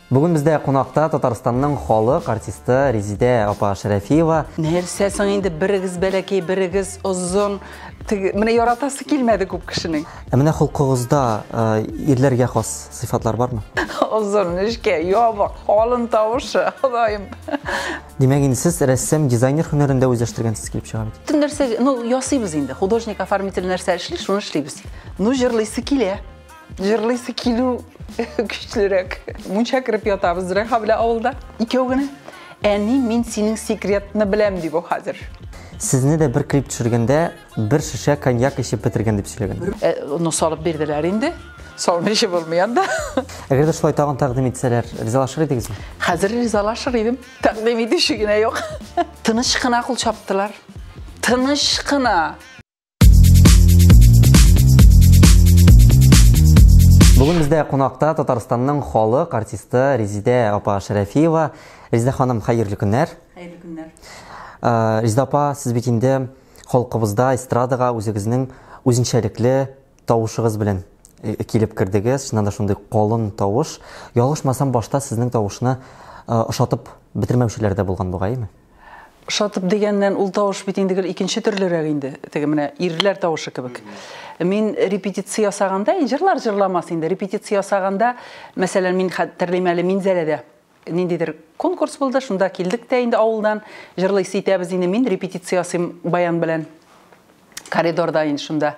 Бүген бездә кунакта Татарстанның халык артисты Резидә апа Шәрәфиева. Нәрсә соң инде берегез бәләкәй, берегез озын. Менә яратасы килмәде күп кешенең. Менә холкыгызда ирләргә хас сыйфатлар бармы? Озын, нечкә, ябык, калын тавышы, Ходаем. Димәк, инде сез рәссам, дизайнер һөнәрендә үзләштергәнсез килеп чыга бит. Нәрсә, ясыйбыз инде. Художник, оформитель нәрсә эшли, шуны эшлибез. Җырлыйсы килә. Җырлыйсы килү güçlürek. Munça kırıp yatabız Reha bile avulda. İki o günü. Min senin sekretini bilem deyip o hazır. Sizni de bir klip düşürgende bir şişe konyak içip bitirgen deyip söylegan. Onu salıp berdiler indi. Salma işi bulmayan da. Eğer de şulay tağın takdim etseler, rizalaşır ediniz mi? Hazır rizalaşır edim. Takdim edi şu güne yok. Tınışkına kul çaptılar. Tınışkına. Бүген бездә кунакта Татарстанның халык артисты Резидә апа Шәрәфиева. Резидә ханым, хәерле көннәр. Хәерле көннәр. Резидә апа, сез бит инде халкыбызда эстрадага үзегезнең үзенчәлекле тавышыгыз белән килеп кирдегез. Шуннан да шундый калын тавыш. Ялгышмасам, башта сезнең тавышны ошатып бетермәүчеләр дә булган бугаймы? Ошатып дигәннән ул тавыш бит инде икенче төрлерәк инде. Теге менә ирләр тавышы кебек. Мин репетиция ясаганда, җырлар җырламас инде. Репетиция ясаганда, мәсәлән, мин хәтерлим әле Минзәләдә ниндидер конкурс булды, шунда килдек тә инде авылдан җырлыйсы итәбез инде. Мин репетиция ясыйм баян белән коридорда инде шунда.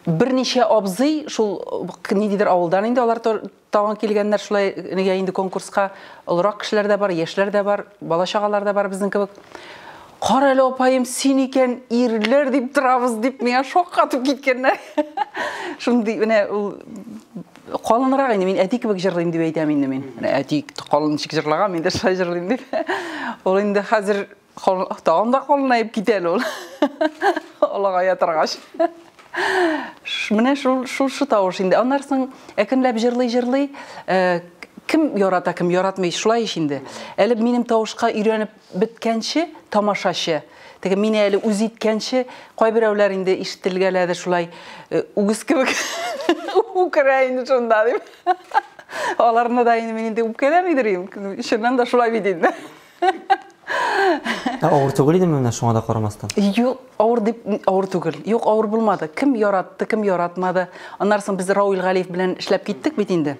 Берничә абзый шул ниндидер авылдан инде алар тагын килгәннәр шулай нигә инде конкурска олырак кешеләр дә бар, яшьләр дә бар, бала чагалар да бар безнең кебек. Кара әле апайым, син икән ирләр дип торабыз дип миңа шок катып киткәннәр. Шундый менә ул калынрак инде, мин әти кебек җырлыйм дип әйтәм инде мин. Менә әти калынчык җырлаган, мин дә шулай җырлыйм дип. Ул инде хәзер тагын да калынайып китә әле ул. Аллага ятыргач. Менә шул тавыш инде. Аннан соң әкренләп җырлый. Кем ярата, кем яратмый, шулай иш инде. Әле минем тавышка өйрәнеп биткәнче тамашачы. Теге мине әле үз иткәнче кайберәүләр инде ишетелгәләде шулай үгез кебек үкерә инде шунда дип. Аларны да инде мин инде үпкәләмидерим. Шуннан да шулай бит инде. Авыр түгел идеме менә шуңа да карамастан? Юк, авыр түгел. Юк, авыр булмады. Кем яратты, кем яратмады. Аннан соң без Рауил Галиев белән эшләп киттек бит инде.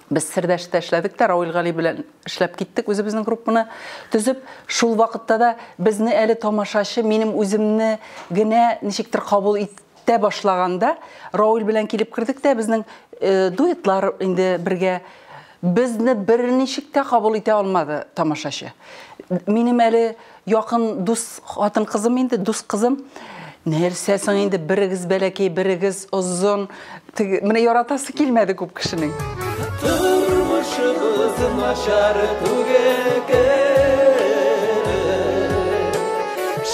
Без Сердәштә эшләдек тә, Рауил Галиев белән эшләп киттек, үзебезнең группаны төзеп, шул вакытта да безне әле тамашачы минем үземне генә ничектер кабул итә башлаганда, Рауил белән килеп кирдек тә, безнең дуэтлар инде бергә безне берничек тә кабул итә алмады тамашачы. Минем әле якын дус хатын кызым инде, дус кызым. Нәрсә соң инде берегез бәләкәй, берегез озын. Менә яратасы килмәде күп кешенең. Turmuşumuz naşar tugeke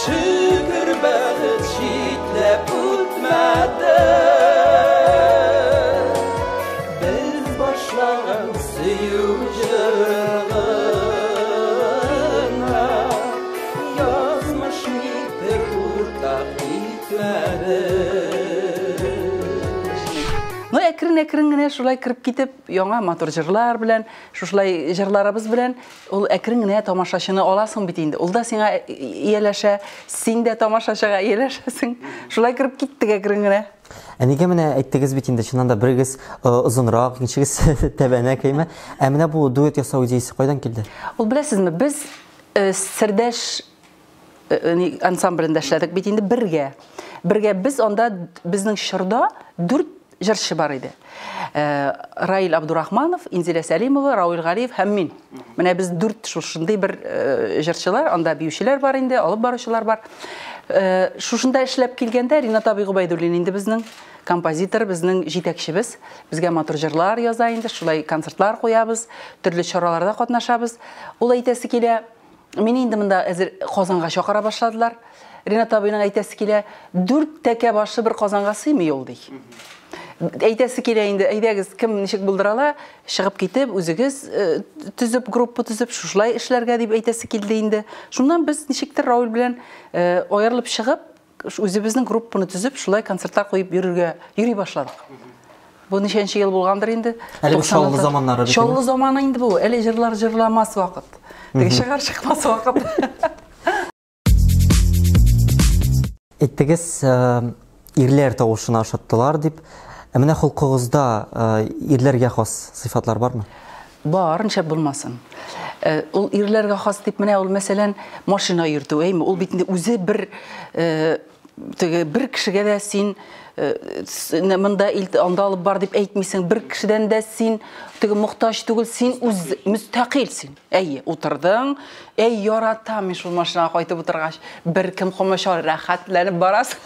Şükür bəxit şitlep utmadı Biz başlayan suyucuna Yazmış midir urtaq gitmedi Әкрен генә шулай кирип китеп, яңа мотор җырлар белән, шулай җырларыбыз белән, ул әкрен генә тамашачыны аласың бит инде. Ул да сиңа ияләшә, син дә тамашачыга ияләшәсең. Шулай кирип киттек әкрен генә. Нигә менә әйттегез бит инде, чыннан да берегез озынрак, икенчегез тәбәнәк әйме. Менә бу дуэт ясау идеясе кайдан килде? Ул беләсезме, без Сердәш ансамблендә эшләдек бит инде бергә. Бергә без анда безнең чорда 4 җырчы бар иде. Раил Абдурахманов, Инзилә Сәлимова, Рауил Галиев һәм мин. Менә без 4 шушындый бер җырчылар, анда биючеләр бар инде, алып баручылар бар. Шушында эшләп килгәндә Ринат Абый Губайдуллин инде безнең композитор, безнең җитәкчебез. Безгә мотор җырлар яза инде, шулай концертлар куябыз, төрле чараларда катнашабыз. Ул әйтәсе килә, мин инде монда әзер Казанга чакыра башладылар. Ринат Абыйның әйтәсе килә, 4 тәкә башы бер Казанга сыймый ул ди. Әйтәсе килә инде, әйдәгез, кем ничек булдырала, чыгып китеп, үзегез төзеп, группа төзеп, шулай эшләргә дип әйтәсе килде инде. Шуннан без ничектер Рауил белән аерылып чыгып, үзебезнең группаны төзеп, шулай концертлар куеп йөри башладык. Bu ничәнче ел булгандыр инде? Әле шаулы заманнары бит. Шаулы заманы инде бу. Әле җырлар җырламас вакыт. Теге шыгар чыкмас вакыт. Әйттегез, ирләр тавышына ошаттылар дип. Менә холкыгызда ирләргә хас сыйфатлар бармы? Бар, ничә булмасын. Ул ирләргә хас дип менә ул мәсәлән машина йөртү, әйме? Ул бит инде үзе бер кешегә дә син монда анда алып бар дип әйтмисең, бер кешедән дә син теге мохтаҗ түгел, син үз мөстәкыйльсин. Әйе, утырдың, яратам мин шул машинага кайтып утыргач, бер кем комача рәхәтләнеп барасың.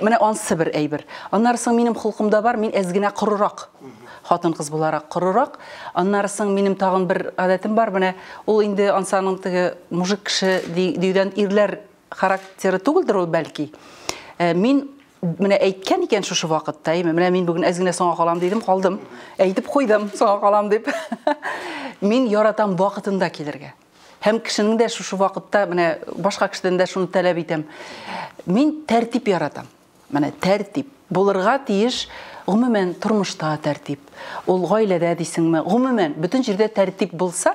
Менә ансы бер әйбер. Аннарсың минем холкымда бар, мин әзгенә корырак. Хатын-кыз буларак корырак. Аннарсың минем тагын бер гадәтем бар, менә ул инде ансаның теге мужик кеше диюдән ирләр характеры түгелдер ул бәлки. Мин менә әйткән икән шушы вакытта, менә мин бүген әзгенә соңга калам дидем, калдым. Әйтеп куйдым, соңга калам дип. Мин яратам вакытында килергә. Һәм кешенең дә шушы вакытта менә башка кешедән дә шуны таләп итәм. Мин тәртип яратам. Менә тәртип булырга тиеш, гомумән тормышта тәртип. Ул гаиләдә дисеңме, гомумән бүтән җирдә тәртип булса,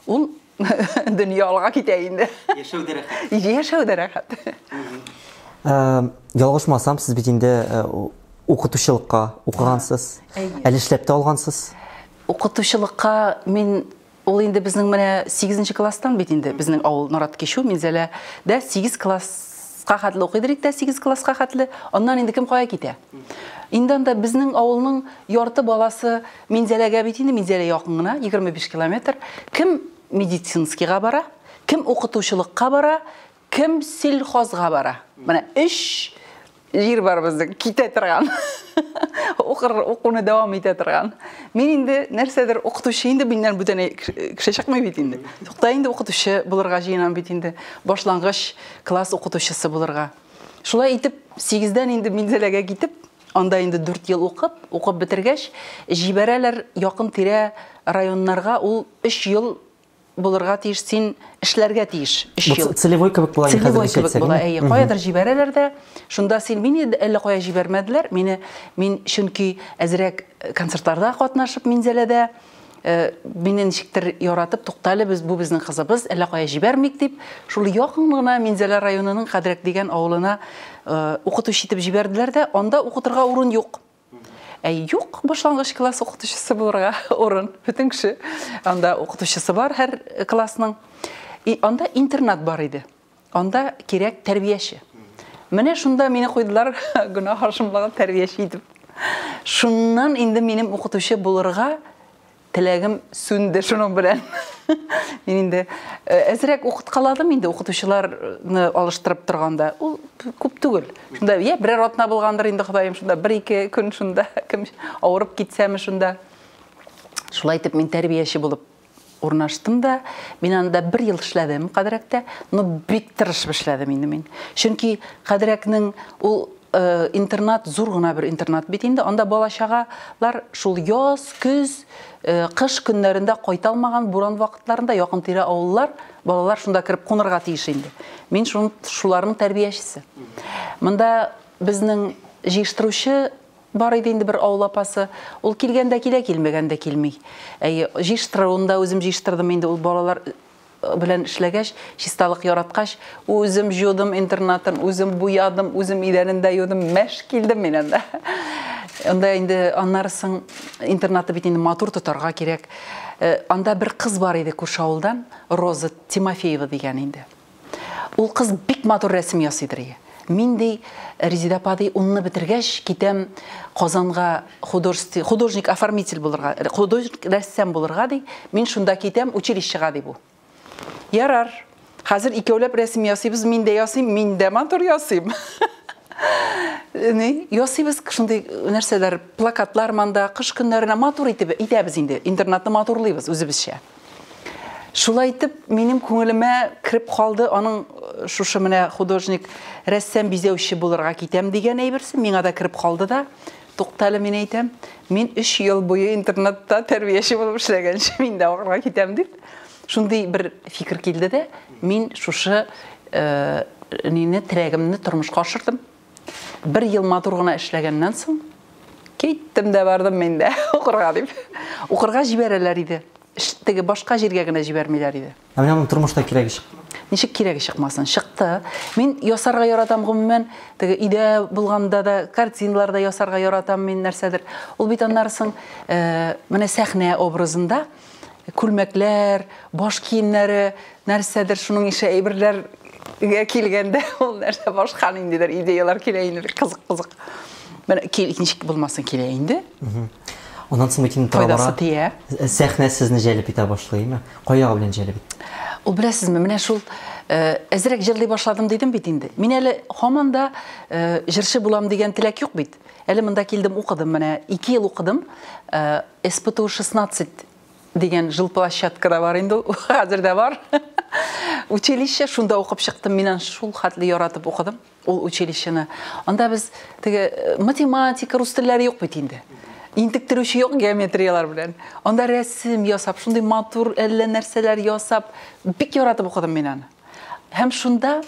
ул дөнья алга китә инде. Яшәүдә рәхәт. Ялгышмасам, сез бит инде укытучылыкка укыгансыз, әле эшләп тә алгансыз. Укытучылыкка мин ул инде безнең менә 8нче класстан бит инде безнең авыл Нарат Кешу, Минзәлә дә 8 класска хәтле укыйдыр икән, 8 класска хәтле. Аннан инде кем кая китә? Инде анда безнең авылның ярты баласы Минзәләгә бит инде, Минзәлә якын гына, 25 километр. Кем медицинскийга бара, кем укытучылыкка бара, кем сельхозга бара. Менә 3 җир бар безнең китә торган. Укуны дәвам итә торган. Мин инде нәрсәдер укытучы инде миннән бүтән кеше чыкмый бит инде. Тукта инде укытучы булырга җыенам бит инде. Башлангыч класс укытучысы булырга. Шулай итеп 8дән инде Минзәләгә китеп, анда инде 4 ел укып бетергәч, җибәрәләр якын тирә районнарга, ул 3 ел булырга тиеш, син эшләргә тиеш 3 ел. Целевой кебек була инде хәзер әйтсәк. Каядыр җибәрәләр дә, шунда син мине әллә кая җибәрмәделәр. Мин чөнки әзрәк концертларда катнашып Минзәләдә, мине ничектер яратып, туктале бу безнең кызыбыз, әллә кая җибәрмик дип, шул якын гына Минзәлә районының Кадрәк дигән авылына укытучы итеп җибәрделәр дә, анда укытырга урын юк. Юк, башлангыч класс укытучысы булырга урын. Бүтән кеше анда укытучысы бар һәр классның. Анда интернат бар иде. Анда кирәк тәрбияче. Менә шунда мине куйдылар гына хашымлыгы тәрбияче итеп. Шуннан инде минем укытучы булырга теләгем сүнде шуның белән. Мин инде әзрәк укыткаладым инде укытучыларны алыштырып торганда. Ул күп түгел. Шунда берәр атна булгандыр инде Ходаем, шунда 1-2 көн шунда кем авырып китсәме шунда. Шулай итеп мин тәрбияче булып урнаштым да, мин анда 1 ел эшләдем Кадрәктә, но бик тырышып эшләдем инде мин. Чөнки Кадрәкнең ул интернат зур гына бер интернат бит инде. Анда балачагалар шул яз, көз, кыш көннәрендә кайта алмаган буран вакытларында якын тирә авыллар, балалар шунда кирип кунырга тиеш инде. Мин шуларның тәрбиячесе. Монда безнең җыештыручы бар иде инде бер авыл апасы. Ул килгәндә килә, килмәгәндә килми. Җыештыруында үзем җыештырдым инде, ул балалар белән эшләгәч, чисталык яраткач, үзем җудым интернатын, үзем буядым, үзем идәнендә юдым, мәш килдем мин анда. Анда инде аннарсың интернаты бит инде матур тотарга кирәк. Анда бер кыз бар иде күрше авылдан, Роза Тимофеева дигән инде. Ул кыз бик матур рәсем ясыйдыр. Мин ди Резида апа ди, унны бетергәч китәм Казанга художник-оформитель булырга, художник рәссам булырга ди. Мин шунда китәм училищега ди бу. Ярар. Хәзер икәүләп рәсем ясыйбыз, мин дә ясыйм, мин дә матур ясыйм. Ясыйбыз шундый нәрсәләр, плакатлар манда кыш көннәренә матур итәбез инде. Интернатны матурлыйбыз үзебезчә. Шулай итеп, минем күңелемә кирип калды, аның шушы менә художник, рәссам, бизәүче булырга китәм дигән әйберсе, миңа да кирип калды да, туктале мин әйтәм, мин 3 ел буе интернатта тәрбияче булып эшләгәнче, мин дә укырга китәм дип. Шундый бер фикер килде дә, мин шушы теләгемне тормышка ашырдым. 1 ел матур гына эшләгәннән соң Кеттім де бардым мен де оқырға деп. Оқырға жіберелер иде. Теге башқа жерге генә жібермейлер иде. Менің тұрмышта керегі шықты. Ничек кирәге чыкмасын, чыкты. Мин ясарга яратам гомумән, теге идә булганда да, картиналарда ясарга яратам мин нәрсәдер. Ул бит аннарсын, менә сәхнә образында күлмәкләр, баш киемнәре, нәрсәдер шуның ише әйберләргә килгәндә, ул нәрсә башка ниндидер идеялар килә инде, кызык. Менә ничек булмасын килә инде. Ondan соң бит инде сәхнә сезне җәлеп итә башлыймы? Каяга белән җәлеп итә? Ул беләсезме, менә шул әзрәк җырлый башладым дидем бит инде. Мин әле һаман да җырчы булам дигән теләк юк бит. Әле монда килдем, укыдым, менә 2 ел укыдым. СПТУ 16 дигән жыл площадкада бар инде, хәзер дә бар. Училище, шунда укып чыктым, мин шул хәтле яратып укыдым. Ул училищене. Анда без теге математика, рус телләре юк бит инде. Интектирүче юк геометриялар белән. Анда рәсем ясап, шундый матур әллә нәрсәләр ясап, бик яратып укыдым мин аны. Һәм шунда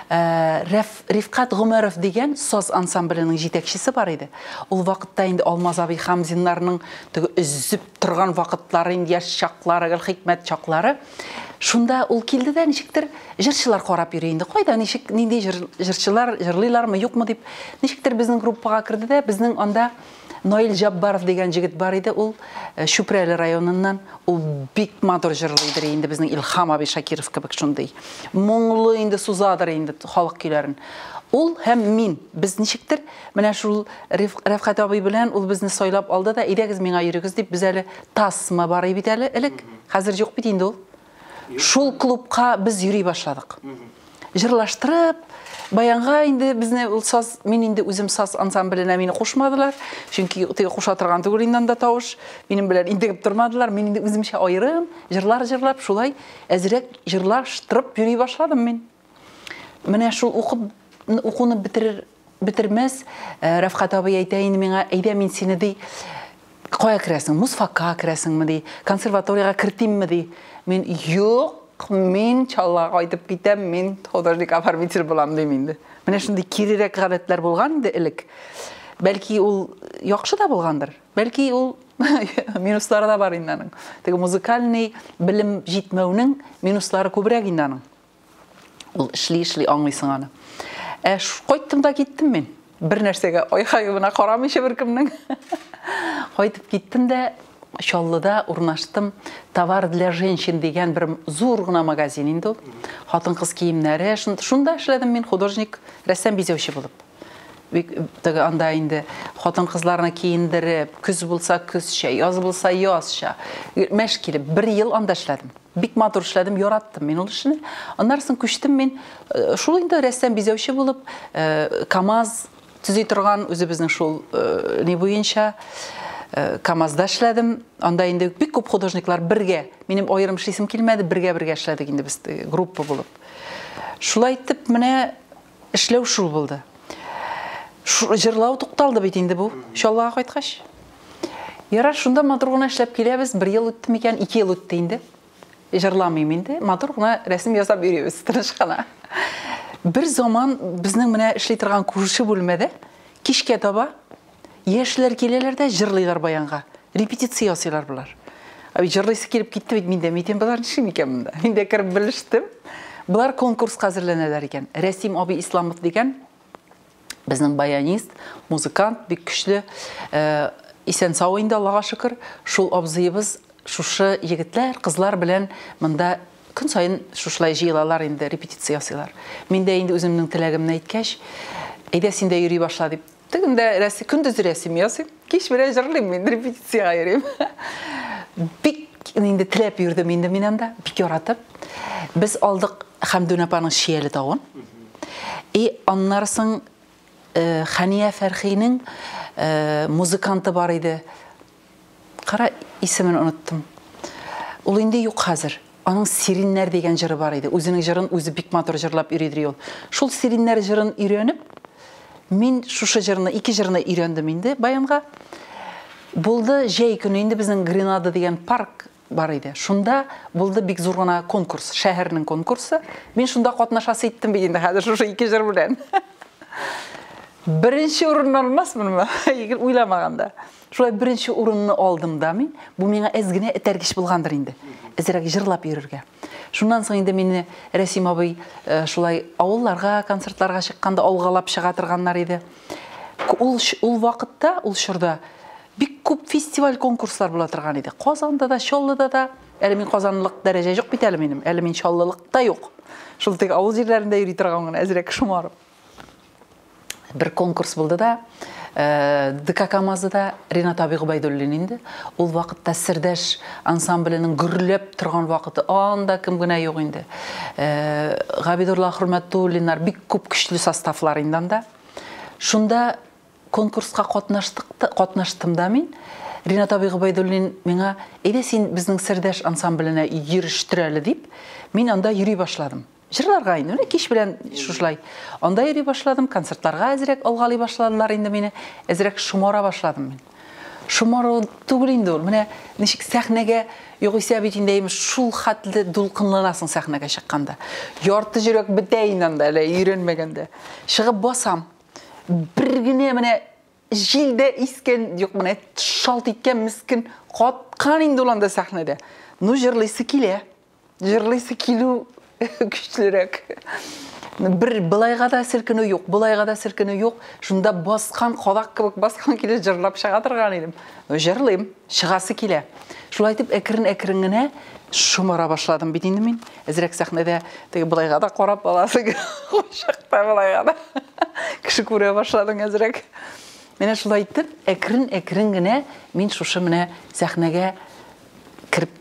Рифкат Гомәров дигән саз ансамбленең җитәкчесе бар иде. Ул вакытта инде Алмаз абый Хамзиннарның теге үзеп торган вакытлары, инде яшь чаклары, Хикмәт чаклары. Шунда ул килде дә ничектер җырчылар карап йөри инде. Кайда ничек, нинди җырчылар җырлыйлармы, юкмы дип, ничектер безнең группага керде дә, безнең анда Наил Жаббаров дигән җегет бар иде, ул Шүпрәле районыннан, ул бик матур җырлыйдыр инде, безнең Илһам абый Шакиров кебек шундый. Моңлы инде сузадыр инде халык көйләрен. Ул һәм мин, без ничектер, менә шул Рифкат абый белән ул безне сайлап алды да, идегез миңа йөрегез дип, biz әле тасма бар бит әле, элек, хәзер юк бит инде ул. Шул клубка biz йөри башладык. Җырлаштырып, баянга инде безне ул саз, мин инде үзем саз ансамбленә мине кушмадылар. Чөнки теге куша торган түгел инде анда тавыш. Минем белән интегеп тормадылар. Мин инде үземчә айрым, җырлар җырлап, шулай әзрәк җырлаштырып йөри башладым мин. Менә шул укуны битермәс, Рифкат абый әйтә инде миңа, әйдә мин сине ди, кая керәсең? Мусфакка керәсеңме ди? Консерваториягә кертимме ди? Мин юк, мен чаллага кайтып китәм, мен художник оформитель булам дим инде. Менә шундый кирирәк гадәтләр булган инде элек. Бәлки ул яхшы да булгандыр. Бәлки ул минуслары да бар инде аның. Теге музыкальный белем җитмәүнең минуслары күбрәк инде аның. Ул эшли аңлыйсың аны. Кайттым да киттем мен. Бер нәрсәгә айхайыбына карамыйча беркемнең. Кайтып киттем дә Чаллыда урнаштым. Товар для женщин дигән бер зур гына магазин инде ул. Хатын-кыз киемнәре, шунда эшләдем мин художник, рәссам бизәүче булып. Теге анда инде хатын-кызларны киендереп, күз булса күзчә, яз булса язча. Мәш килеп 1 ел анда эшләдем. Бик матур эшләдем, яраттым мин ул эшне. Аннан соң күчтем мин шул инде рәссам бизәүче булып, КамАЗ төзи торган үзебезнең шул ни буенча КамАЗда эшләдем. Анда инде бик күп художниклар бергә, минем аерым эшлисем килмәде, бергә эшләдек инде без группа булып. Шулай итеп менә эшләү шул булды. Җырлау тукталды бит инде бу, Чаллага кайткач. Ярар, шунда матур гына эшләп киләбез, 1 ел үтте микән, 2 ел үтте инде. Җырламыйм инде, матур гына рәсем ясап йөрибез тырышкана. Бер заман безнең менә эшли торган күрше бүлмәдә кичкә таба яшьләр киләләр дә җырлыйлар баянга. Репетиция ясыйлар булар. Җырлыйсы килеп китте бит миндә, митем булар ничек микән монда. Миндә кереп белештем. Булар конкурска әзерләнәләр икән. Рәсим абый Исламов дигән безнең баянист, музыкант, бик көчле, исән сау инде, Аллага шөкер. Шул абзыебыз шушы егетләр, кызлар белән монда көн сайын шушлай җыелалар инде, репетиция ясыйлар. Мин дә инде үземнең теләгемне әйткәч, әйдә син дә йөри башла дип. Тегендә рәсем, көндез рәсем ясыйм, кич белән җырлыйм, мин репетициягә йөрим. Бик инде теләп йөрдем инде мин анда, бик яратып. Без алдык Хәмдүн апаның Шияле тауын. Аннан соң Хания Фәрхинең музыканты бар иде. Кара, исемен оныттым. Ул инде юк хәзер. Аның Сириннәр дигән җыры бар иде. Үзенең җырын үзе бик матур җырлап йөридер ул. Шул Сириннәр җырын өйрәнеп, мин шушы җырны, 2 җырны өйрәндем инде баянга. Булды җәй көне инде безнең Гренада дигән парк бар иде. Шунда булды бик зур гына конкурс, шәһәрнең конкурсы. Мин шунда катнашасы иттем бит инде хәзер шушы 2 җыр белән. Birinchi o'rinni olmasmanmi? O'ylamaganda. Шулай birinchi o'rinni oldim da men. Bu menga ezgina etargish bo'lgandir endi. Ezrak jırlap yururga. Shundan so'ng endi meni Rasim abay shulay avullarga, konsertlarga chiqqanda olg'alab chiqa turganlar edi. Ул vaqtda, ул shurda bik ko'p festival konkurslar bo'la turgan edi. Qozonda da, Shollida da, әле мен Qozonliq daraja yo'q bit әле menim. Әле мен Sholliliq da yo'q. Шул тек авыл җирләрендә йөри торган гына әзрәк шомарып. Bir konkurs булды да, ДК Камазда Ринат абый Губайдуллин инде. Ул вакытта Сирдәш ансамблінің гүрләп торган вакыты анда кем генә юк инде. Габидулла Хурматуллиннар бик күп көчле составлар инде анда. Шунда конкурска катнаштым да мин. Ринат абый Губайдуллин миңа "Әйдә син безнең Сирдәш ансамбленә йөрештер әле" дип, мин анда йөри башладым. Жырларга инде, кич белән шушылай. Анда йөри башладым, концертларга әзрәк алгалый башладылар инде мине. Әзрәк шумара башладым мин. Шумару түгел инде ул. Менә ничек сәхнәгә югыйсә бит инде шул хәтле дулкынланасың сәхнәгә чыкканда. Ярты йөрәк бетә инде анда, әле өйрәнмәгәндә. Чыгып басам. Бер генә менә җилдә искән, юк менә шалт иткән мискин каткан инде ул анда сәхнәдә. Ну җырлыйсы килә. Җырлыйсы килү güçlürek. Bir былайга да селкене юк, былайга да селкене юк. Шунда баскан, кадак кебек баскан киле җырлап чыга торган идем. Җырлыйм, чыгасы килә. Шулай итеп әкрен-әкрен генә шумара башладым бит инде мин. Әзрәк сәхнәдә теге былайга да карап аласы, кушакта былайга да. Кеше күрә башладым әзрәк. Менә шулай итеп әкрен-әкрен генә мин шушы менә сәхнәгә кирип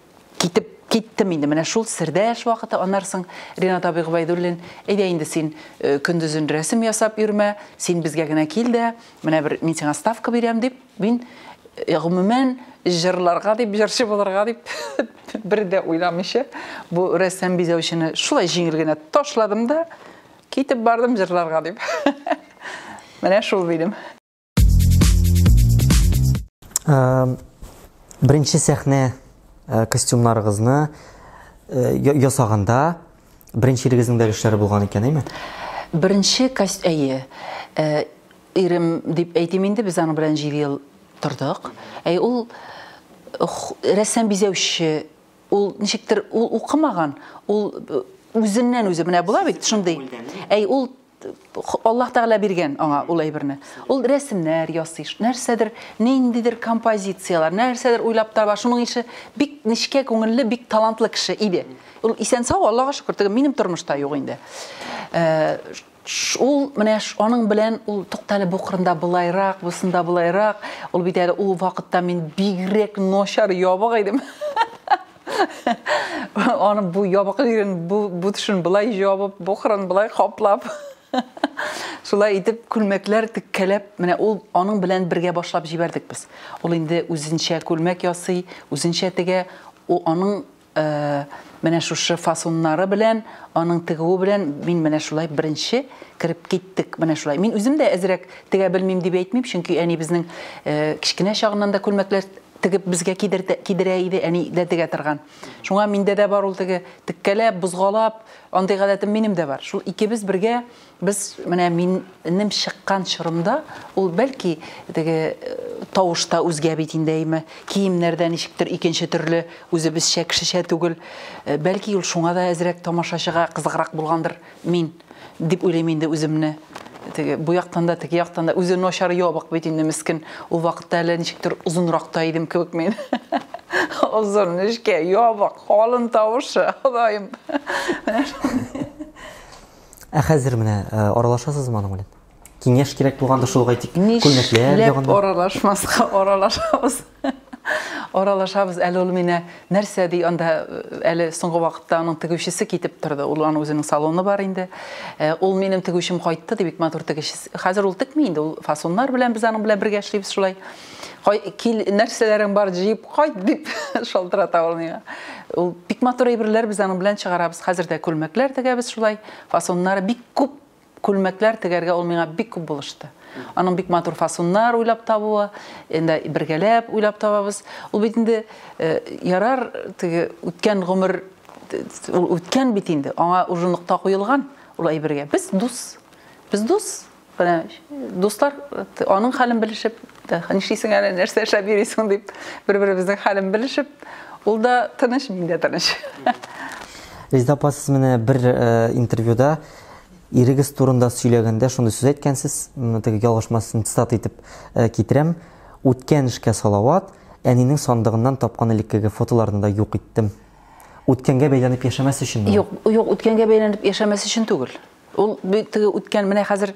киттем инде. Менә шул Сирдәш вакыты, аннан соң Ринат абый Губайдуллин, "Әйдә инде син көндезен рәсем ясап йөрмә, син безгә генә кил дә, менә бер мин сиңа ставка бирәм" дип, мин гомумән җырларга дип, җырчы булырга дип бер дә уйламыйча, бу рәсем бизәүчене шулай җиңел генә ташладым да, китеп бардым җырларга дип. Менә шул бидем. Беренче сәхнә костюмнарыгызны ясаганда беренчелегезнең дә эшләре булган икән, әйме? Беренче ирем дип әйтим инде, без аның белән 7 ел тордык. Ул рәссам бизәүче, ул ничектер ул укымаган, ул үзеннән үзе менә була бит шундый. Ул Аллаһ Тәгалә биргән аңа ул әйберне. Ул рәсемнәр ясый, нәрсәдер, ниндидер композициялар, нәрсәдер уйлап таба. Шуның ише бик нечкә күңелле, бик талантлы кеше иде. Ул исән сау, Аллаһка шөкер, минем тормышта юк инде. Ул менә аның белән ул туктале бу кырында булайрак, бусында булайрак. Ул бит әле ул вакытта мин бигрәк ношар ябык идем. Аны бу ябык ирен бу төшен булай ябып, бу кырын булай каплап. Шулай итеп күлмәкләр тиккәләп, менә ул аның белән бергә башлап җибәрдек без. Ул инде үзенчә күлмәк ясый, үзенчә тегә, аның менә шушы фасоннары белән, аның тегүе белән мин менә шулай беренче кирип киттек, менә шулай. Мин үзем дә әзрәк тегә белмим дип әйтмим, чөнки әни безнең кичкенә чагыннан да күлмәкләр тегеп безгә кидерә иде, әни дә тегә торган. Шуңа миндә дә бар ул теге тиккәләп, бузгалап, андый гадәтем минем дә бар. Шул икебез бергә biz менә минем чыккан чорымда ул бәлки теге тавышта үзгә бит инде әйме, киемнәрдә ничектер икенче төрле, үзебезчә кешечә түгел. Бәлки ул шуңа да әзрәк тамашачыга кызыграк булгандыр мин дип уйлыйм инде үземне. Теге бу яктан да, теге яктан да үзе ношар ябык бит инде мискин. Ул вакытта әле ничектер узынрак та идем кебек мен. Узын ничкә ябык, халын тавышы, Ходаем. Хәзер менә аралашасызмы аның белән? Киңәш кирәк булганда шул гайтик, күлмәкләр ягында. Аралашмаска аралашабыз. Аралашабыз, әле ул мине нәрсә ди, анда әле соңгы вакытта аның тегүчесе китеп торды. Ул аның үзенең салоны бар инде. Ул минем тегүчем кайтты дип бик матур тегүчесе. Хәзер ул текми инде, ул фасоннар белән без аның белән бергә эшлибез шулай. Кил нәрсәләрен бар җыеп кайт дип шалтырата ул миңа. Ул бик матур әйберләр без аның белән чыгарабыз. Хәзер дә күлмәкләр тегәбез шулай. Фасоннары бик күп күлмәкләр тегәргә ул миңа бик күп булышты. Аның бик матур фасоннар уйлап табуы, инде бергәләп уйлап табабыз. Ул бит инде ярар теге үткән гомер, ул үткән бит инде. Аңа ужынлыкта куелган ул әйбергә. Без дус. Dostlar, onun halini bilişip, "Nişisin yani, nerse yaşap yürüyorsun" deyip, bir-birimizin halini bilişip, ol da tanış, min de tanış. Резида апа, siz mene bir intervyuda irigiz turunda söylегенде şonday söz aytkansiz, tege yalgışmaсын цитат etip kitirem. O'tgan ishga salovat, әнинең sandığından tapqan ilikki fotolarını da yok ettim. O'tganga baylanıp yaşaması için mi? Yok, o'tganga baylanıp yaşaması için tugul. Ol o'tgan mene hazır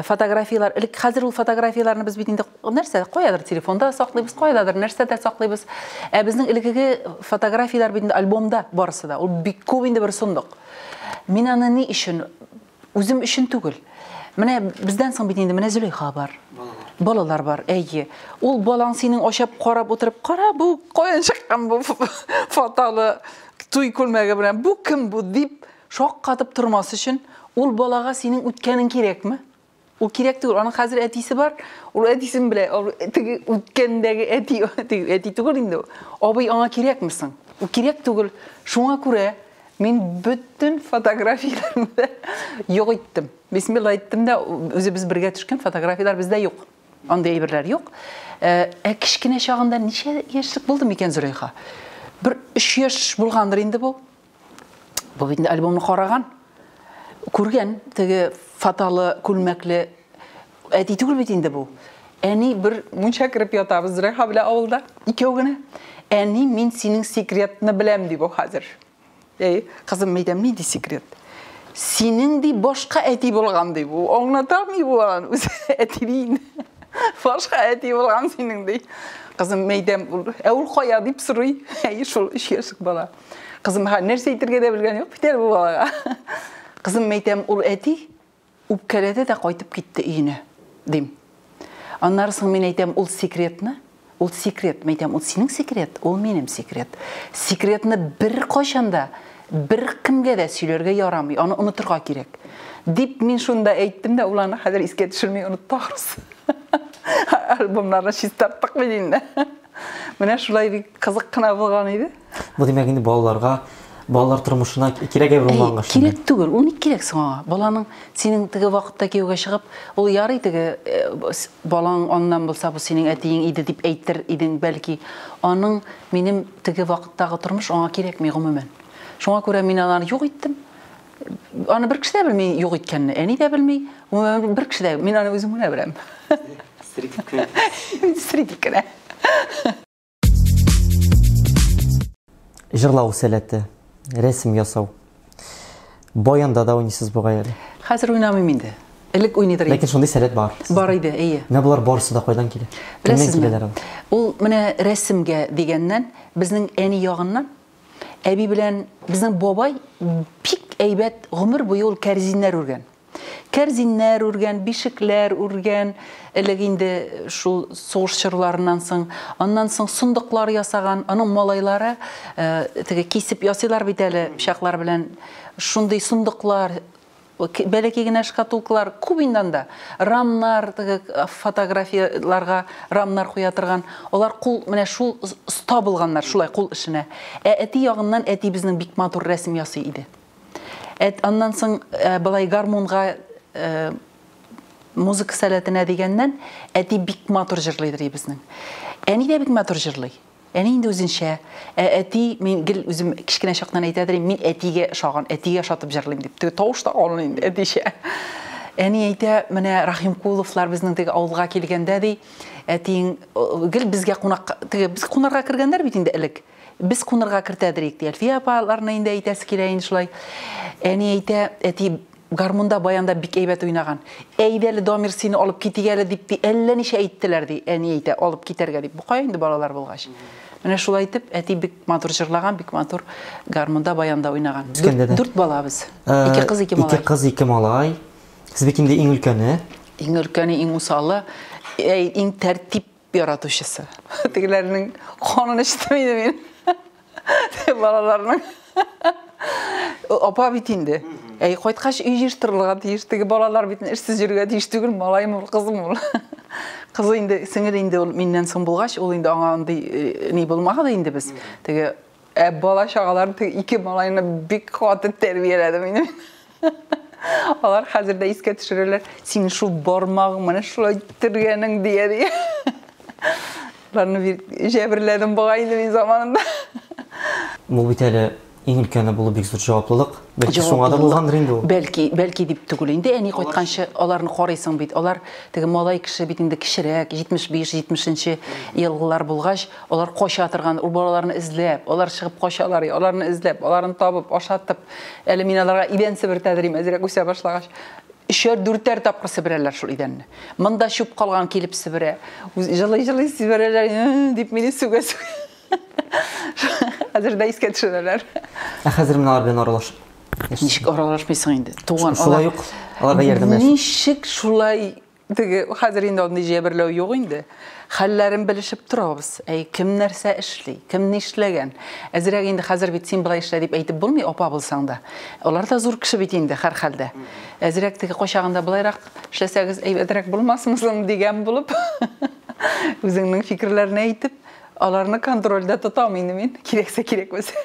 fotografiyalar, ilk hazır ol fotografiyalarını biz bitinde nerse qoyadır telefonda saxlayız, qoyadır nerse de saxlayız. Bizning ilkigi fotografiyalar bitinde albomda barысы da. Ol bik көп inde bir sunduk. Min ana ni işin, özüm işin tugul. Mene bizden soň bitinde mene Züleyxa var. Balalar var, әйе. Ул балаң синең ашап карап отырып, "Кара, бу каян чыккан бу фоталы туй күлмәге белән, бу кем бу?" дип шаккатып тормасы өчен, ул балага синең үткәнең кирәкме? Ул кирәк түгел. Аның хәзер әтисе бар. Ул әтисен белә, теге үткәндәге әти түгел инде. Абый аңа кирәкмисең? Ул кирәк түгел. Шуңа күрә мин бөтен фотографияларымды юк иттем. Бисмилла айттым да, өзі biz бергә төшкән фотографиялар бездә юк. Андай әйберләр юк. Кичкенә чагында ничә яшьлек булды микән Зөлейха? Bir 3 яшь булгандыр инде бу. Бу бит альбомны караган. Күргән теге фоталы, күлмәкле әти түгел бит инде бу. Әни bir мунча кирип ятабыз Зөлейха белән авылда. Икәү генә. Әни, мин синең секретны беләм ди бу хәзер. Кызым, мәйтәм, ни ди секрет? Синең ди башка әти булган ди бу. Аңлатамый бу алан үз әтирин. Башка әти булган синең ди. Кызым, мәйтәм, ул кая дип сорый. Шул 3 яшьлек бала. Кызым, нәрсә әйтергә дә белгән юк бит бу балага. Кызым, мәйтәм, ул әти үпкәләде дә кайтып китте өенә, дим. Аннары соң мин әйтәм, ул секретны, ул секрет, мәйтәм, ул синең секрет, ул минем секрет. Секретны бер кайчанда bir kimge de söylәргә ярамый, аны онытырга кирәк. Дип мин шунда әйттем дә, уларны хәзер искә төшермәй оныттыгыз. Альбомнарны чистарттык бит инде. Менә шулай бик кызык кына булган иде. Бу демәк инде балалар тормышына кирәк әйбер булганга. Кирәк түгел, ул ни кирәк соңа? Баланың синең теге вакытта кияүгә чыгып, ул ярый теге балаң аннан булса, бу синең әтиең иде дип әйтер идең бәлки. Аның минем теге вакыттагы тормыш аңа кирәкми гомумән. Шуңа күрә мин аны юк иттем. Аны бер кеше дә белми юк иткәнне. Әни дә белми, бер кеше дә. Мин аны үзем генә беләм. Средиккә. Җырлау сәләте, рәсем ясау. Баянда да уйныйсыз бугай әле. Хәзер уйнамыйм инде. Элек уйныйдыр идем. Ләкин шундый сәләт бар. Бар иде, әйе. Менә булар барысы да кайдан килә? Кемнән киләләр ул? Ул менә рәсемгә дигәннән безнең әни ягыннан әби белән безнең бабай бик әйбәт гомер буе ул кәрзиннәр үргән. Кәрзиннәр үргән, бишекләр үргән, элек инде шул сугыш чорларыннан соң, аннан соң сундыклар ясаган, аның малайлары теге кисеп ясыйлар бит әле пычаклар белән. Шундый сундыклар, бәләкәй генә шкатулкалар күбиннән дә, рамнар, теге фотографияларга рамнар куя торган. Алар кул менә шул оста булганнар, шулай кул эшенә. Әти ягыннан әти безнең бик матур рәсем ясый иде. Аннан соң былай гармонга музыка сәләтенә дигәннән әти бик матур җырлыйдыр безнең. Әни дә бик матур җырлый. Әни инде үзенчә, әти мин гел үзем кичкенә чактан әйтәдер, мин әтигә шаган, әтигә шатып җырлыйм дип. Теге тавыш та алын инде әтичә. Әни әйтә, менә Рахимкуловлар безнең теге авылга килгәндә ди, әтиң гел безгә кунак, теге без кунарга кергәннәр бит инде элек. Biz kunarga kirtədirik diye. Elfiye apalarına indi eytəsi kiləyin şulay. Әни әйтә, әти гармонда баянda бик әйбәт уйнаган. Әйдәле Дамир сине алып китигәле дип ди, әллә ничә әйттеләр ди. Әни әйтә, алып китәргә дип. Бу кая инде балалар булгач. Менә шулай итеп, әти бик матур җырлаган, бик матур гармонда баянда уйнаган. 4 балабыз. 2 кыз, 2 малай. 2 кыз, 2 малай. Сез бит инде иң өлкәне. Иң өлкәне, иң усалы, иң тәртип яратучысы. Тегеләрнең канын эчтемиде мин. Балаларның апа бит инде. Кайткач үй җыштырылган тиеш, теге балалар бит эшсез йөргә тиеш түгел, малайым ул, кызым ул. Кызы инде, сеңер инде ул миннән соң булгач, ул инде аңа андый ни булмаган инде без. Теге бала чагалар 2 малайны бик каты тәрбияләдем инде. Алар хәзердә искә төшерәләр. Син шул бармагың менә шулай иттергәнең дия. Ларны бир җәберләдем бугай инде мин заманында. Бу бит әле иң өлкәне булып бик зур җаваплылык. Бәлки шуңа да булгандыр инде ул. Бәлки дип түгел инде. Әни кайтканчы аларны карыйсың бит. Алар теге малай кеше бит инде кичерәк, 75-70 елгылар булгач, алар кача торган, ул балаларны эзләп, алар чыгып качалар, аларны эзләп, аларны табып, ашатып, әле мин аларга идән себер тәдрим әзрәк үсә башлагач, 3-4 тапкыр себерәләр шул идәнне. Монда чүп калган килеп себерә. Җылый себерәләр дип мине сүгә. Хәзердә искә төшерәләр. Хәзер менә алар белән аралашып. Ничек аралашмыйсың инде? Туган шулай ук аларга ярдәмләш. Ничек шулай теге хәзер инде аны җәберләү юк инде. Хәлләрен белешеп торабыз. Кем нәрсә эшли, кем нишләгән. Әзрәк инде хәзер бит син булай эшлә дип әйтеп булмый, апа булсаң да. Алар да зур кеше бит инде һәр хәлдә. Әзрәк теге качагында булайрак эшләсәгез әйбәтрәк булмасмысың дигән булып, үзеңнең фикерләрне әйтеп, аларны контрольдә тотам инде мин. Кирәксә кирәкмәсә.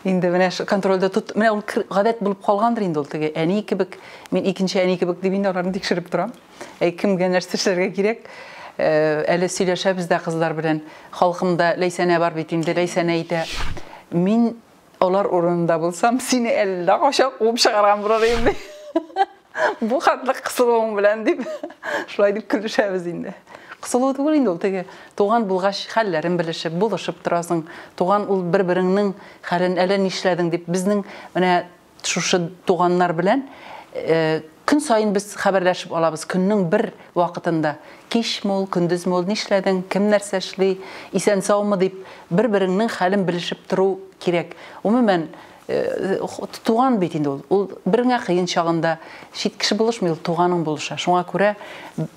Инде менә контрольдә тот, менә ул гадәт булып калгандыр инде ул теге әни кебек, мин икенче әни кебек дип инде аларны тикшереп торам. Кемгә нәрсә эшләргә кирәк? Әле сөйләшәбез дә кызлар белән. Халкымда Ләйсәнә бар бит инде, Ләйсәнә әйтә. Мин алар урынында булсам, сине әллә качак куып чыгарган булыр инде. Бу хатлык кысылуың белән дип, шулай дип көлешәбез инде. Кысылу түгел инде ул теге туган булгач хәлләрен белешеп, булышып торасың. Туган ул бер-береңнең хәлен әле нишләдең дип безнең менә шушы туганнар белән көн сайын без хәбәрләшеп алабыз. Көннең бер вакытында кич мул, көндез мул нишләдең, кем нәрсә эшли, исән саумы дип бер-береңнең хәлен белешеп тору кирәк. Умумән туган бит инде ул. Ул береңә кыен чагында шит кеше булышмый, ул туганың булыша. Шуңа күрә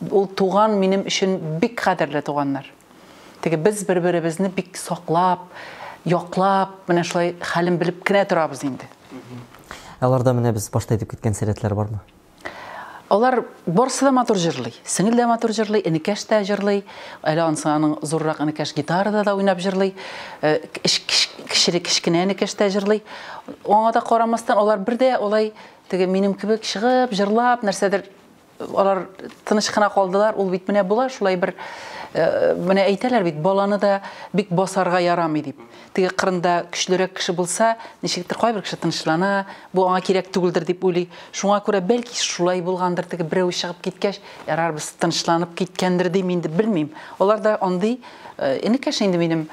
ул туган минем өчен бик кадерле туганнар. Теге без бер-беребезне бик саклап, яклап, менә шулай хәлен белеп кенә торабыз инде. Аларда менә без башта әйтеп киткән сәләтләр бармы? Алар барысы да матур җырлый. Сеңел дә матур җырлый, энекәш тә җырлый. Әле ансаның зуррак энекәш гитарада да уйнап җырлый. Кичкенә энекәш тә җырлый. Аңа да карамастан алар бер дә олай теге минем кебек чыгып, җырлап, нәрсәдер алар тыныч кына калдылар. Ул бит менә була, шулай бер менә әйтәләр бит, баланы да бик басарга ярамый дип. Теге кырында көчлерәк кеше булса, ничектер кайбер кеше тынычлана, бу аңа кирәк түгелдер дип уйлый. Шуңа күрә бәлки шулай булгандыр, теге берәү чыгып киткәч, ярар без тынычланып киткәндер дип инде белмим. Алар да андый энекәш инде минем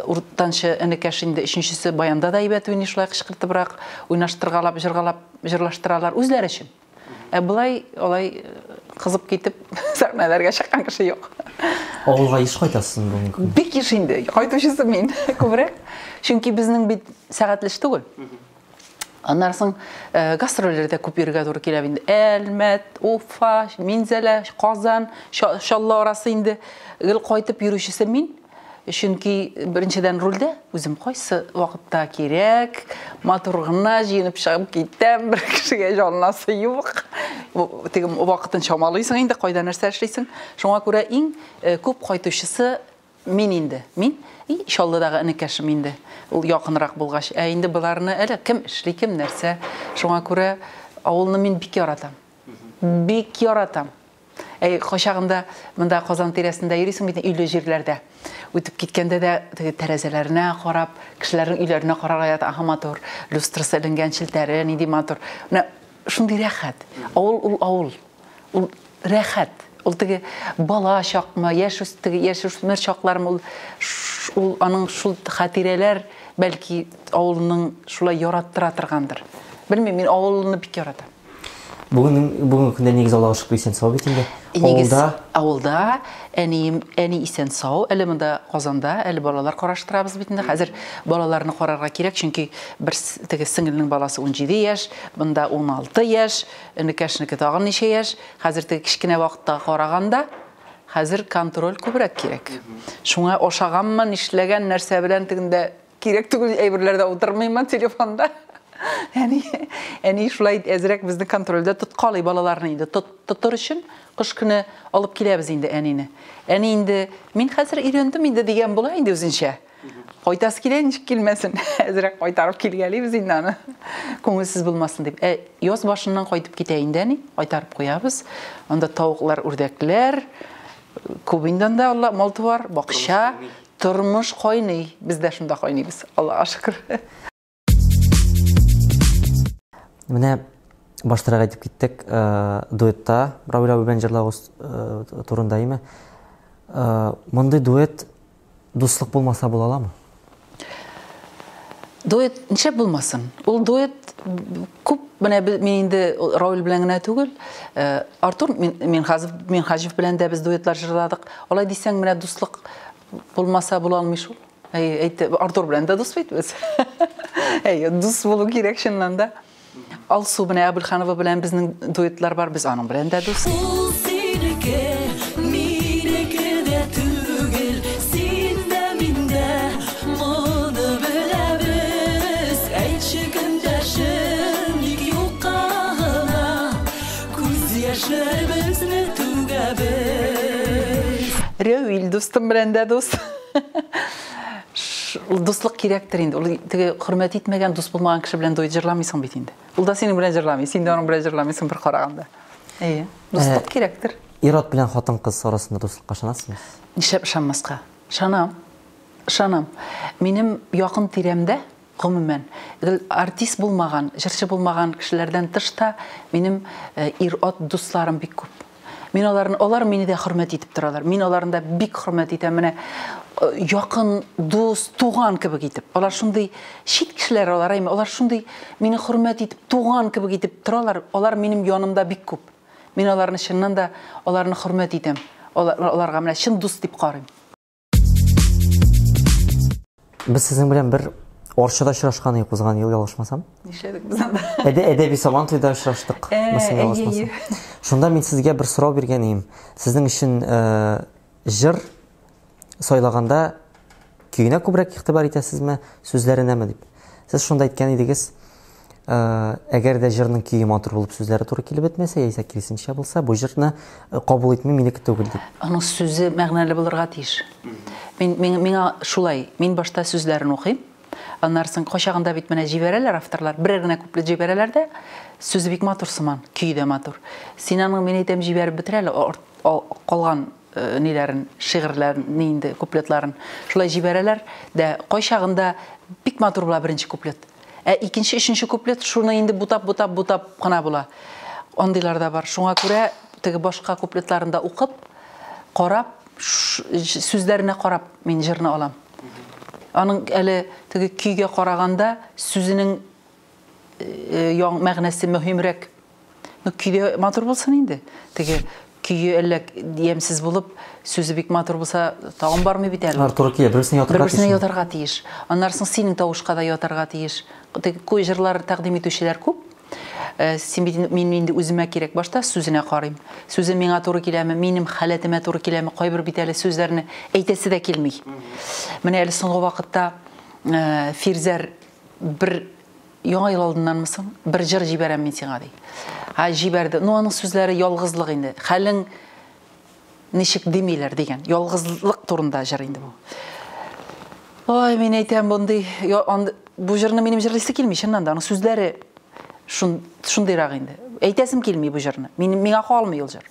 уртанчы энекәш инде өченчесе баянда да әйбәт уйный, шулай кычкыртыбрак уйнаштыргалап, җырлаштыралар үзләре өчен. Булай алай кызып китеп сәхнәләргә чыккан кеше юк. Авылга еш кайтасың бу. Бик еш инде. Кайтучысы мин күбрәк. Чөнки безнең бит сәгатьлеш түгел. Аннан соң гастрольләрдә күп йөргә туры килә инде. Әлмәт, Уфа, Минзәлә, Казан, Шалла арасы инде гел кайтып йөрүчесе мин. Чөнки беренчедән рульдә үзем кайсы вакытта кирәк, матур гына җыенып чыгып китәм, бер кешегә җаннасы юк. Теге вакытын чамалыйсың инде, кайда нәрсә эшлисең. Шуңа күрә иң күп кайтучысы мин инде. Мин Шалладагы энекәшем инде. Ул якынрак булгач, инде буларны әле кем эшли, кем нәрсә. Шуңа күрә авылны мин бик яратам. Бик яратам. Качагында монда Казан тирәсендә йөрисең бит, үйле җирләрдә. Үтеп киткәндә дә теге тәрәзәләренә карап, кешеләрнең өйләренә карарга ята, матур, люстрасы эленгән челтәре, нинди матур. Менә шундый рәхәт. Авыл. Ул рәхәт. Ул теге бала чакмы, яшүсмер чакларым, ул аның шул хатирәләр бәлки авылның шулай яраттыра торгандыр. Белмим, мин авылны бик яратам. Бүгенге көндә нигез Аллага шөкер исән сау бит инде. Авылда әни исән сау, әле монда Казанда, әле балалар караштырабыз бит инде. Хәзер балаларны карарга кирәк, чөнки бер теге сеңелнең баласы 17 яшь, монда 16 яшь, энекәшнеке тагын ничә яшь. Хәзер теге кичкенә вакытта караганда, хәзер контроль күбрәк кирәк. Шуңа ашаганмы, нишләгән нәрсә белән тегендә кирәк түгел әйберләрдә утырмыймын телефонда. Әни шулай әзрәк безне контрольдә тоткалый балаларны инде. Тотыр өчен кыш көне алып киләбез инде әнине. Әни инде мин хәзер өйрәндем инде дигән була инде үзенчә. Қойтасы келе, ничек келмесін. Әзірек қойтарып келгелейбіз енді аны. Көңілсіз болмасын деп. Yoz башынан қойтып кетейін дәни, қойтарып қоябыз. Онда тауықлар, үрдәкләр, көбіндан да малты бар, бақша, тұрмыш қойны. Біз де шында қойныбыз. Аллаға шүкір. Менә баштарак айтып киттек, дуэтта Равил абый белән җырлагыз турында име? Мондый дуэт дуслык булмаса була аламы? Дуэт ничек булмасын? Ул дуэт күп, менә мин инде Равил белән генә түгел, Артур, мин Хажиф белән дә без дуэтлар җырладык. Алай дисәң, менә дуслык булмаса була алмый шул. Артур белән дә дус бит без. Дус булу кирәк шуннан да. Алсу менә Абылханова белән безнең дуэтлар бар, без аның белән дә дус. Равил дустым белән дә дус. Дуслык кирәктер инде. Ул теге хөрмәт итмәгән дус булмаган кеше белән дуэт җырламыйсың бит инде. Ул да синең белән җырламый, син дә аның белән җырламыйсың бер караганда. Дуслык кирәктер. Ир-ат белән хатын-кыз арасында дуслыкка ышанасызмы? Нишләп ышанмаска? Ышанам. Минем якын тирәмдә гомумән артист булмаган, җырчы булмаган кешеләрдән тышта минем ир-ат дусларым бик күп. Алар мине дә хөрмәт итеп торалар. Мин аларны да бик хөрмәт итәм. Менә якын дус, туган кебек итеп. Алар шундый шит кешеләр алар, алар шундый мине хөрмәт итеп, туган кебек итеп торалар. Алар минем янымда бик күп. Мин аларны чыннан да аларны хөрмәт итәм. Аларга менә чын дус дип карыйм. Без сезнең белән бер Орчада очрашкан идек узган ел, ялгышмасам. Нишләдек без анда? Әдәби Сабантуйда очраштык. Шунда мин сезгә бер сорау биргән идем. Сезнең өчен җыр сайлаганда көенә күбрәк игътибар итәсезме, сүзләренәме дип. Сез шунда әйткән идегез, әгәр дә җырның көе матур булып сүзләре туры килеп бетмәсә, яисә киресенчә булса, бу җырны кабул итми минеке түгел дип. Аның сүзе мәгънәле булырга тиеш. Миңа шулай, мин башта сүзләрен укыйм. Аннарсын кошагында бит менә җибәрәләр авторлар, бер генә куплет җибәрәләр дә, сүзе бик матур сыман, көе дә матур. Син аның мин әйтәм җибәреп бетерә әле, калган ниләрен, шигырьләрен, инде куплетларын шулай җибәрәләр дә, кошагында бик матур була беренче куплет. Икенче, өченче куплет шуны инде бутап гына була. Андыйлар да бар. Шуңа күрә теге башка куплетларында укып, карап, сүзләренә карап мин җырны алам. Аның әле теге көйгә караганда сүзенең мәгънәсе мөһимрәк. Көйдә матур булсын инде. Теге көйе әллә ямсыз булып, сүзе бик матур булса, тагын бармый бит әле. Туры килә, берсенә ятарга тиеш. Аннарсын синең тавышка да ятарга тиеш. Теге көй җырлар тәкъдим итүчеләр күп. Мин инде үземә кирәк башта сүзенә карыйм. Сүзе миңа туры киләме, минем халәтемә туры киләме, кайбер бит әле сүзләрне әйтәсе дә килми. Менә әле соңгы вакытта Фирзәр бер яңа ел алдыннанмысың, бер җыр җибәрәм мин сиңа ди. Җибәрде. Аның сүзләре ялгызлык инде. Хәлең ничек димиләр дигән. Ялгызлык турында җыр инде бу. Ой, мин әйтәм бундый, бу җырны минем җырлыйсы килми, чыннан да. Аның сүзләре шундыйрак инде. Әйтәсем килми бу җырны. Миңа калмый ул җыр.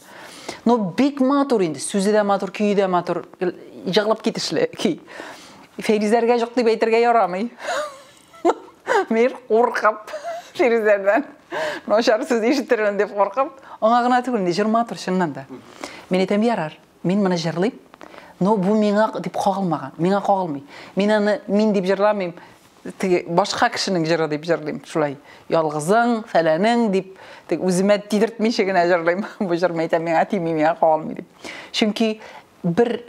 Бик матур инде. Сүзе дә матур, көе дә матур. Җырлап китешле көй. Фирзәргә юк дип әйтергә ярамый. Мин куркып Фирзәрдән. Ношар сүз ишеттермен дип куркып, аңа гына түгел, җыр матур чыннан да. Мин әйтәм ярар. Мин моны җырлыйм. Бу миңа дип кагылмаган. Миңа кагылмый. Мин аны мин дип җырламыйм. Башка кешенең җыры дип җырлыйм. Шулай ялгызың, фәләнең дип үземә тидертмичә генә җырлыйм. Бу җыр әйтәм миңа тими, миңа кагылмый дип. Чөнки бер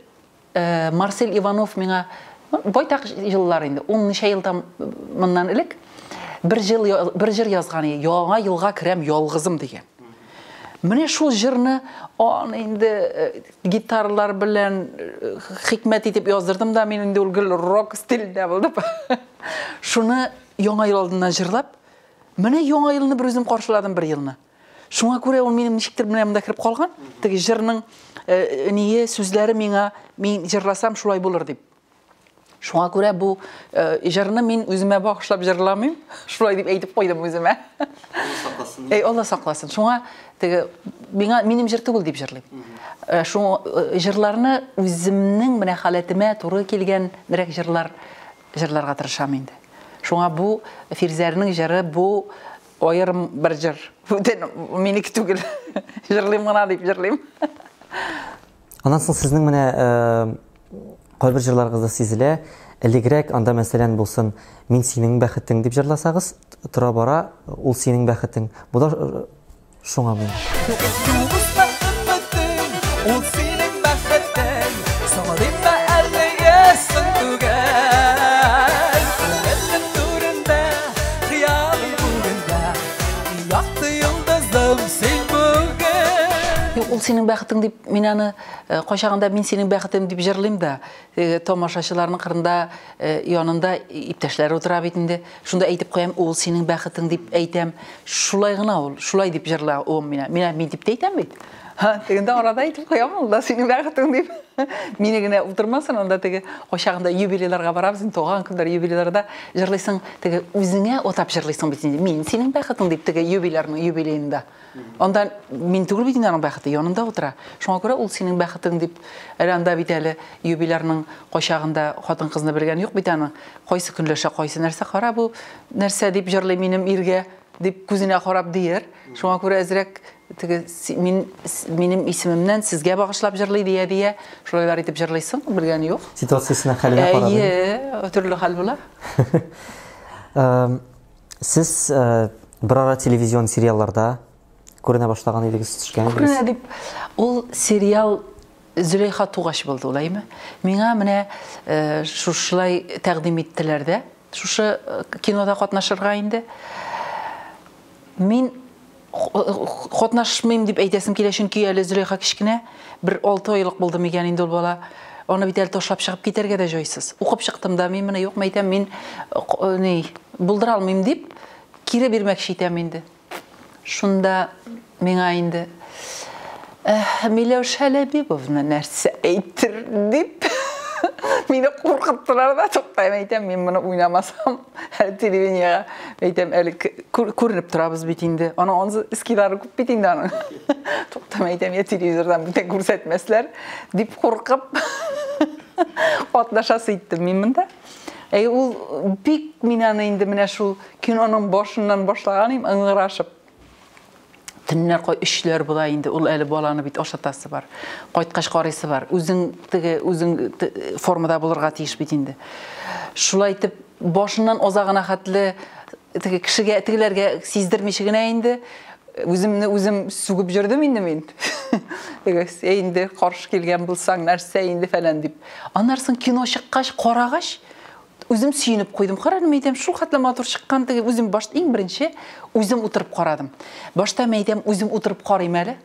Марсель Иванов миңа байтак еллар инде, 10 ничә елдан моннан элек бер җыр язган иде. Яңа елга керәм ялгызым дигән. Менә шул җырны инде гитаралар белән хикмәт итеп яздырдым да, мин инде ул рок стилендә булды. Шуны яңа ел алдыннан җырлап, менә яңа елны бер үзем каршыладым бер елны. Шуңа күрә ул минем ничектер менә кирип калган. Теге җырның сүзләре миңа, мин җырласам шулай булыр дип. Шуңа күрә бу җырны мин үземә багышлап җырламыйм. Шулай дип әйтеп куйдым үземә. Алла сакласын. Шуңа теге минем җыр түгел дип җырлыйм. Шуңа җырларны үземнең менә халәтемә туры килгәнрәк җырларга тырышам инде. Шуңа бу Фирзәрнең җыры бу аерым бер җыр. Бүтән минеке түгел. Җырлыйм гына дип җырлыйм. Аннан соң сезнең менә кайбер җырларыгызда сизелә, элегрәк анда мәсәлән булсын, мин синең бәхетең дип җырласагыз, тора бара ул синең бәхетең. Бу да шуңа мен. Ул синең бәхетең, саңа әлегә сүнгән. Әллә турында, хыялым турында, якты йолдызым син бүген. Ул синең бәхетең дип мин аны кайчагында мин синең бәхетем дип җырлыйм да, тамашачыларның кырында янында иптәшләре утыра бит инде. Шунда әйтеп куям, ул синең бәхетең дип әйтәм. Шулай гына ул, шулай дип җырла ул мин дип әйтәм бит. Тегендә арада әйтеп куям, ул да синең бәхетең дип. Мине генә утырмасын, анда теге кайчагында юбилейларга барабыз, туган көндәр юбилейларда җырлыйсың, теге үзеңә отап җырлыйсың бит инде. Мин синең бәхетең дип теге юбилейында. Анда мин түгел бит аның бәхете, янында утыра. Шуңа күрә ул синең бәхетең дип, анда бит әле юбилярның кайчагында хатын-кызны белгән юк бит аны. Кайсы көнләшә, кайсы нәрсә кара бу, нәрсә дип җырлый минем иргә дип күзенә карап дияр. Шуңа күрә әзрәк теге минем исемемнән сезгә багышлап җырлый дия, шулайлар итеп җырлыйсың, белгән юк. Ситуациясына хәленә карап. Төрле хәл була. Сез бер ара телевизион сериалларда күренә башлаган идегез, төшкән идегез. Күренә дип, ул сериал Зөләйха Тугаш булды, улаймы? Миңа менә шушылай тәкъдим иттеләр дә, шушы кинода катнашырга инде. Мин катнашмыйм дип әйтәсем килә, чөнки әле Зөләйха кичкенә, бер 6 айлык булды микән инде ул бала. Аны бит әле ташлап чыгып китәргә дә җайсыз. Укып чыктым да, мин менә юк, мәйтәм, мин булдыра алмыйм дип, кире бирмәкче итәм инде. Шунда миңа инде Миләүш Хәләбибовна нәрсә әйтер дип мине куркыттылар да, туктайм, әйтәм, мин моны уйнамасам, әле телевидениега әйтәм, әле күренеп торабыз бит инде. Аның эскилары күп бит инде аның. Туктайм, әйтәм, я телевизордан бүтән күрсәтмәсләр дип куркып катнашасы иттем мин монда. Ул бик мин аны инде менә шул киноның башыннан башлаганым, ыңгырашып. Төннәр эшләр була инде, ул әле баланы бит ашатасы бар. Кайткач карыйсы бар. Үзең формада булырга тиеш бит инде. Шулай итеп, башыннан озагына хәтле теге кешегә, тегеләргә сиздермичә генә инде, үзем сүгеп җөрдем инде мин. Теге инде каршы килгән булсаң, нәрсә инде фәлән дип. Аннарсын кино чыккач, карагач, үзем сөйнеп куйдым. Карадым, әйтәм, шул хәтле матур чыккан, теге үзем башта иң беренче үзем утырып карадым. Башта әйтәм, үзем утырып карыйм әле.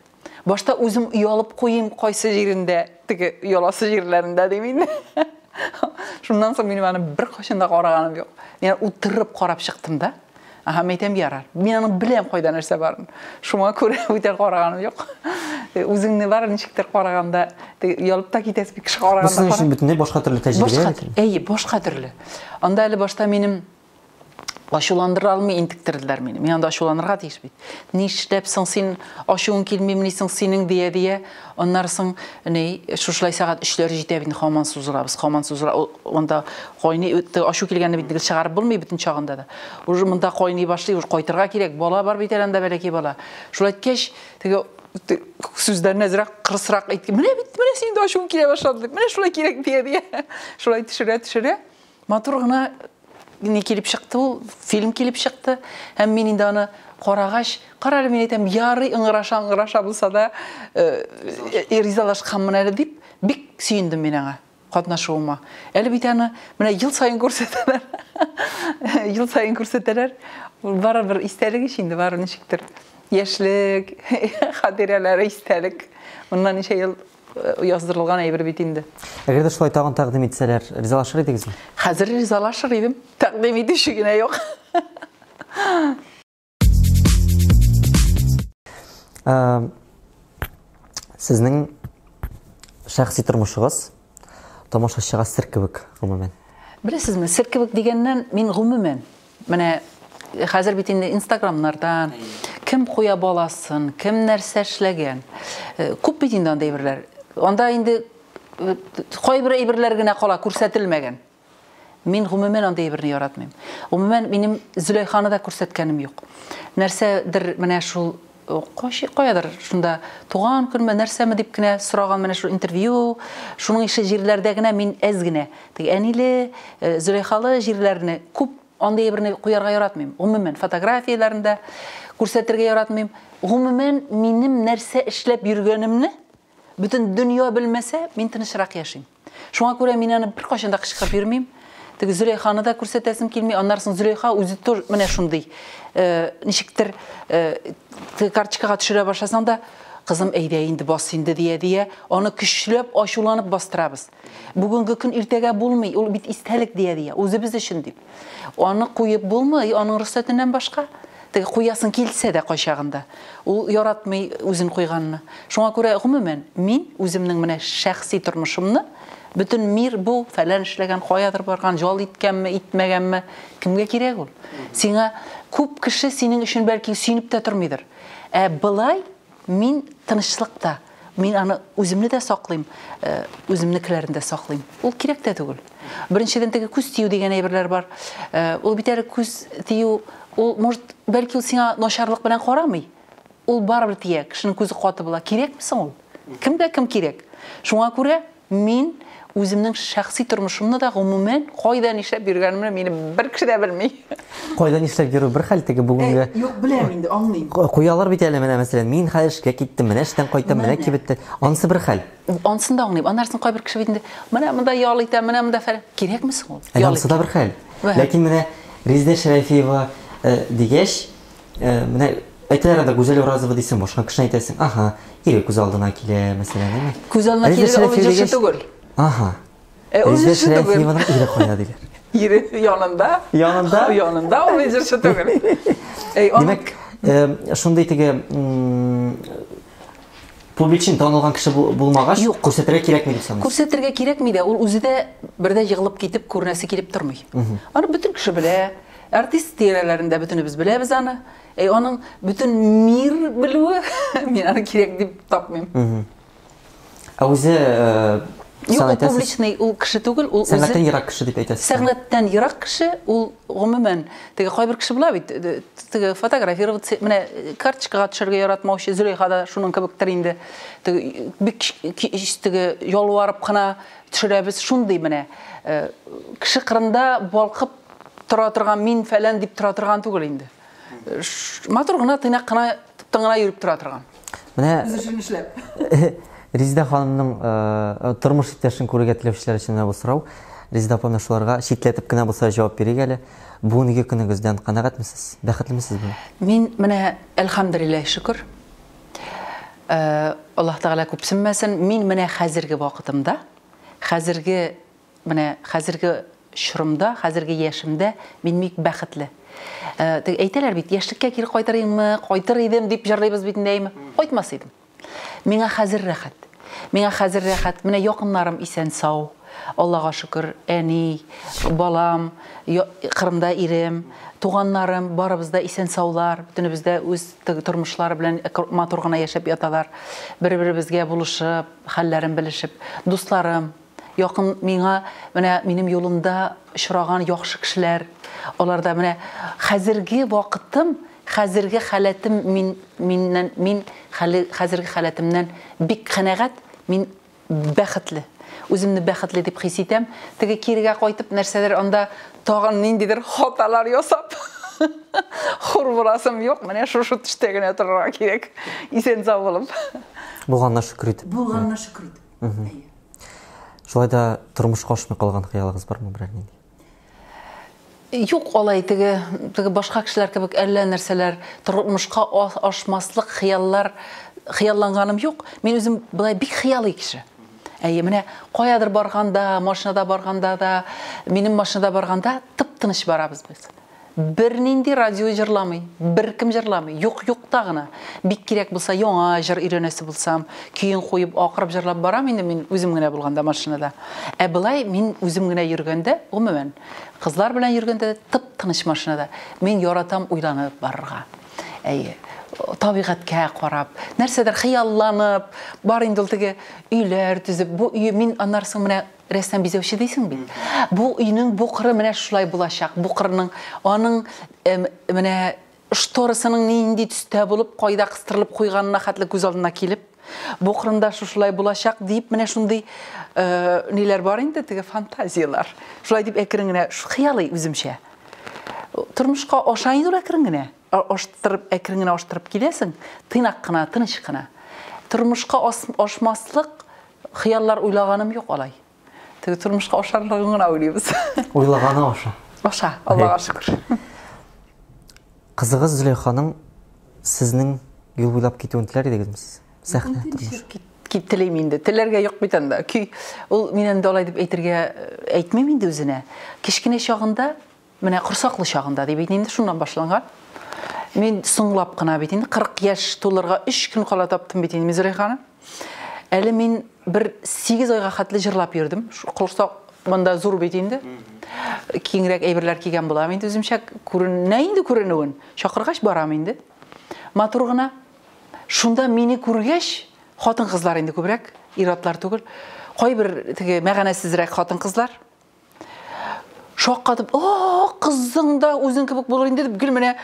Башта үзем уялып куйым кайсы җирендә, теге уяласы җирләрендә дим инде. Шуннан соң минем аны бер кашын да караганым юк. Мин утырып карап чыктым да. Әйтәм, ярар. Мин аны беләм кайда нәрсә барын. Шуңа күрә үтә караганым юк. Үзеңне бар ничектер караганда, ялып та китәс бик кеше караганда. Бу сезнең өчен бөтенләй башка төрле тәҗрибә. Башка төрле. Анда әле башта минем ачуландыра алмый интектерделәр мине. Мин анда ачуланырга тиеш бит. Нишләп соң син ачуың килмим син синең дия. Аннан соң шушылай сәгать 3ләр җитә бит, һаман сузылабыз. Анда кайный ачу килгәнне бит чыгарып булмый бүтән чагында да. Уже монда кайный башлый, уже кайтырга кирәк. Бала бар бит әле анда, бәләки бала. Шулай әйткәч, теге сүзләрне әзрәк кырысрак әйткән. Менә син дә ачуың килә башлады. Менә шулай кирәк дия. Шулай төшерә. Матур гына не килеп чыкты, ул фильм килеп чыкты. Һәм мин инде аны карагач, карале, мин әйтәм, ярый, ыңгыраша булса да, ризалашканмын әле дип, бик сөендем мин аңа катнашуыма. Әле бит аны менә ел сайын күрсәтәләр. Ел сайын күрсәтәләр. Бары бер истәлек өчен инде, бары ничектер. Яшьлек, хатирәләре истәлек. Моннан ничә ел яздырылган әйбер бит инде. Әгәр дә шулай тагын тәкъдим итсәләр, ризалашыр идегезме? Хәзер ризалашыр идем. Тәкъдим итүче генә юк. Сезнең шәхси тормышыгыз тамашачыга сер кебек, гомумән. Білесізме, сер кебек дегеннен мен ғұмумен, менә хәзер бит инде Инстаграмнардан кем қоя баласын, кем нәрсә эшләгән. Күп бит инде андай әйберләр. Анда инде кайбер әйберләр генә кала күрсәтелмәгән. Мин ғүмумен андай әйберне яратмыйм. Ғүмумен минем Зөләйханы да күрсәткәнем юк. Нәрсәдер менә шул каядыр шунда туган көнме нәрсәме дип кенә сораган менә шул интервью, шуның ише җирләрдә генә мин әз генә. Тик әниле, Зөләйхалы җирләрне күп андай әйберне куярга яратмыйм. Ғүмумен фотографияләрендә күрсәтергә яратмыйм. Ғүмумен минем нәрсә эшләп йөргәнемне бөтен дөнья белмәсә, мин тынычрак яшим. Шуңа күрә мин аны бер кайчан да кычкырып йөрмим. Теге Зөләйханы да күрсәтәсем килми, аннан соң Зөләйха үзе тор менә шундый. Ничектер карточкага төшерә башласаң да, кызым әйдә инде бас инде дия, аны көчләп ачуланып бастырабыз. Бүгенге көн иртәгә булмый, ул бит истәлек дия, үзебез өчен дип. Аны куеп булмый, аның рөхсәтеннән башка. Теге куясын килсә дә кайчагында. Ул яратмый үзен куйганны. Шуңа күрә гомумән мин үземнең менә шәхси тормышымны bütün mir bu falan işlegen koyadır bargan jol itkənmi, itmәгәнме, kimgə кирәк ул? Сиңа күп кеше синең өчен бәлки сөйнеп тә тормыйдыр. Былай мин тынычлыкта, мин аны үземне дә саклыйм, үземнекеләрен дә саклыйм. Ул кирәк тә түгел. Беренчедән теге күз тию дигән әйберләр бар. Ул бит әле күз тию, ул может бәлки ул сиңа начарлык белән карамый. Ул барыбер тия, кешенең күзе каты була. Кирәкме соң ул? Кемгә кем кирәк? Шуңа күрә мин үземнең шәхси тормышымны да гомумән кайдан нишләп йөргәнемне мине бер кеше дә белми. Кайдан нишләп йөрү бер хәл теге бүгенге. Юк, беләм инде, аңлыйм. Куялар бит әле менә мәсәлән, мин хәзер эшкә киттем, менә эштән кайтам, менә кибетте. Анысы бер хәл. Ансын да аңлыйм. Аннан соң кайбер кеше бит инде, менә монда ял итә, менә монда фәлән. Кирәкме соң ул? Анысы да бер хәл. Ләкин менә Резидә Шәрәфиева дигәч, менә әйтәләр дә Гүзәл Уразова дисәң, башка кеше әйтәсең, аха, ире күз алдына килә, мәсәлән, әйме? Күз алдына килә, ул җырчы түгел. Аха. Резидә Шәрәфиеваның ире кая диләр. Ире янында. Янында ул җырчы түгел. Димәк, шундый теге публичен танылган кеше булмагач, күрсәтергә кирәкми дип саныйсың. Күрсәтергә кирәкми дә, ул үзе дә бердә җыгылып китеп күрнәсе килеп тормый. Аны бөтен кеше белә. Артист тирәләрендә бөтенебез беләбез аны. Аның бөтен мир белүе мин аны кирәк дип тапмыйм. Үзе Юк, публичный ул кеше түгел, ул үзе. Сәнгатьтән ерак кеше дип әйтәсез. Сәнгатьтән ерак кеше ул гомумән теге кайбер кеше була бит, теге фотографировать, менә карточкага төшәргә яратмаучы Зөләйха да шуның кебектер инде. Теге бик теге ялварып кына төшерәбез шундый менә. Кеше кырында балкып тора торган мин фәлән дип тора торган түгел инде. Матур гына тыйнак кына тыңгына йөреп тора торган. Менә үзен эшләп. Резидә ханымның тормыш иптәшен күрергә теләүчеләр өчен бу сорау. Резидә апа шуларга шитләтеп кенә булса җавап бирик әле. Бүгенге көнегездән канәгатьмесез? Бәхетлемесез бу? Мин менә әлхәмдүлиллаһ шөкер. Аллаһ Тәгалә күпсенмәсен, мин менә хәзерге вакытымда, хәзерге шурымда, хәзерге яшемдә мин бик бәхетле. Әйтәләр бит, яшьлеккә кире кайтырмы, кайтыр идем дип җырлыйбыз бит инде. Кайтмас идем. Миңа хәзер рәхәт. Менә якыннарым исән сау. Аллага шөкер, әни, балам, Кырымда ирем, туганнарым барыбыз да исән саулар. Бөтенебез дә үз тормышлары белән матур гына яшәп яталар. Бер-беребезгә булышып, хәлләрен белешеп, дусларым, якын миңа менә минем юлымда очраган яхшы кешеләр, аларда менә хәзерге вакытым, хәзерге халәтем мин хәзерге халәтемнән бик канәгать, мин бәхетле. Үземне бәхетле дип хис итәм. Теге кирегә кайтып нәрсәдер анда тагын ниндидер хаталар ясап. Хур буласым юк, менә шушы төштә генә торырга кирәк. Исән сау булып. Булганна шөкер ит. Булганна шөкер ит. Шулай да тормышка ашмый калган хыялыгыз бармы берәр нинди? Юк, алай теге башка кешеләр кебек әллә нәрсәләр тормышка ашмаслык хыялланганым юк. Мин үзем булай бик хыялый кеше. Менә каядыр барганда, машинада барганда да, минем машинада барганда тып-тыныч барабыз без. bir nindi radyo jırlamay, bir kim jırlamay, yok tağına. Bik kerek bulsa, yoңа jır irenesi bulsam, küyün koyup akırıp jırlap baram, indi men özüm gine bulganda maşinada. Bulay men özüm gine yürgende, o men kızlar bilen yürgende tıp tınış maşinada. Men yaratam uylanıp barırga. Tabiatga qarab, нәрседер xiyallanıp, бар инде тиге үйләр төзеп, бу үй мин аннарсың менә рәссам бизәүче дисең бит. Бу үйнең бу кыры менә шулай булачак. Бу кырының аның менә шторысының нинди төстә булып, кайда кыстырылып куйганына хәтле күз алдына килеп, бу кырында шулай булачак дип менә шундый ниләр бар инде, тиге фантазиялар. Шулай дип әкрен генә хыялый үземчә. Тормышка ашайын ул әкрен генә. Әкрен генә аштырып киләсең, тыйнак кына, тыныч кына. Тормышка ашмаслык хыяллар уйлаганым юк алай. Теге тормышка ашарлыгын гына уйлыйбыз. Уйлаганы аша. Аша, Аллага шөкер. Кызыгыз Зөләйханың сезнең юл буйлап китүен теләр идегезме? Сәхнә тормыш. Теләйм инде. Теләргә юк бит анда. Ул миннән дә алай дип әйтергә әйтмим инде үзенә. Кичкенә чагында, менә курсаклы чагында дип әйтәм, шуннан башланган. Мен соңлап кына бит инде 40 яшь тулырга 3 көн кала таптым бит инде Зөләйханы. Әле мин бер 8 айга хәтле җырлап йөрдем. Курсак монда зур бит инде. Киңрәк әйберләр кигән булам инде үземчә күренә инде күренүен. Чакыргач барам инде. Матур гына. Шунда мине күргәч, хатын-кызлар инде күбрәк, иратлар түгел. Кайбер теге мәгънәсезрәк хатын-кызлар. Шаккатып, кызың да үзең кебек булыр инде дип, гел менә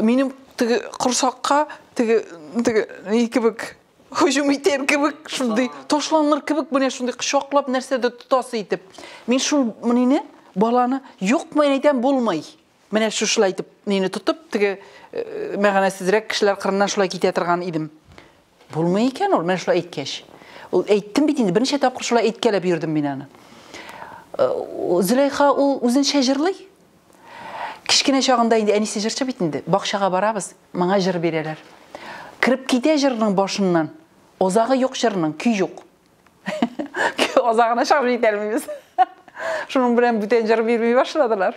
минем теге курсакка теге ни кебек һөҗүм итәр кебек, шундый ташланыр кебек менә шундый кычаклап нәрсәдә тотасы итеп. Мин шул мине баланы юк мен әйтәм булмый. Менә шулай итеп мине тотып теге мәгънәсезрәк кешеләр кырыннан шулай китә торган идем. Булмый икән ул, менә шулай әйткәч. Ул әйттем бит инде, берничә тапкыр шулай әйткәләп йөрдем мин аны. Зөләйха ул үзенчә җырлый. Кичкенә чагында инде әнисе җырчы бит инде. Бакчага барабыз, моңа җыр бирәләр. Кирип китә җырның башыннан. Озагы юк җырның, көй юк. Озагына чыгып җитәлмибез. Шуның белән бүтән җыр бирмей башладылар.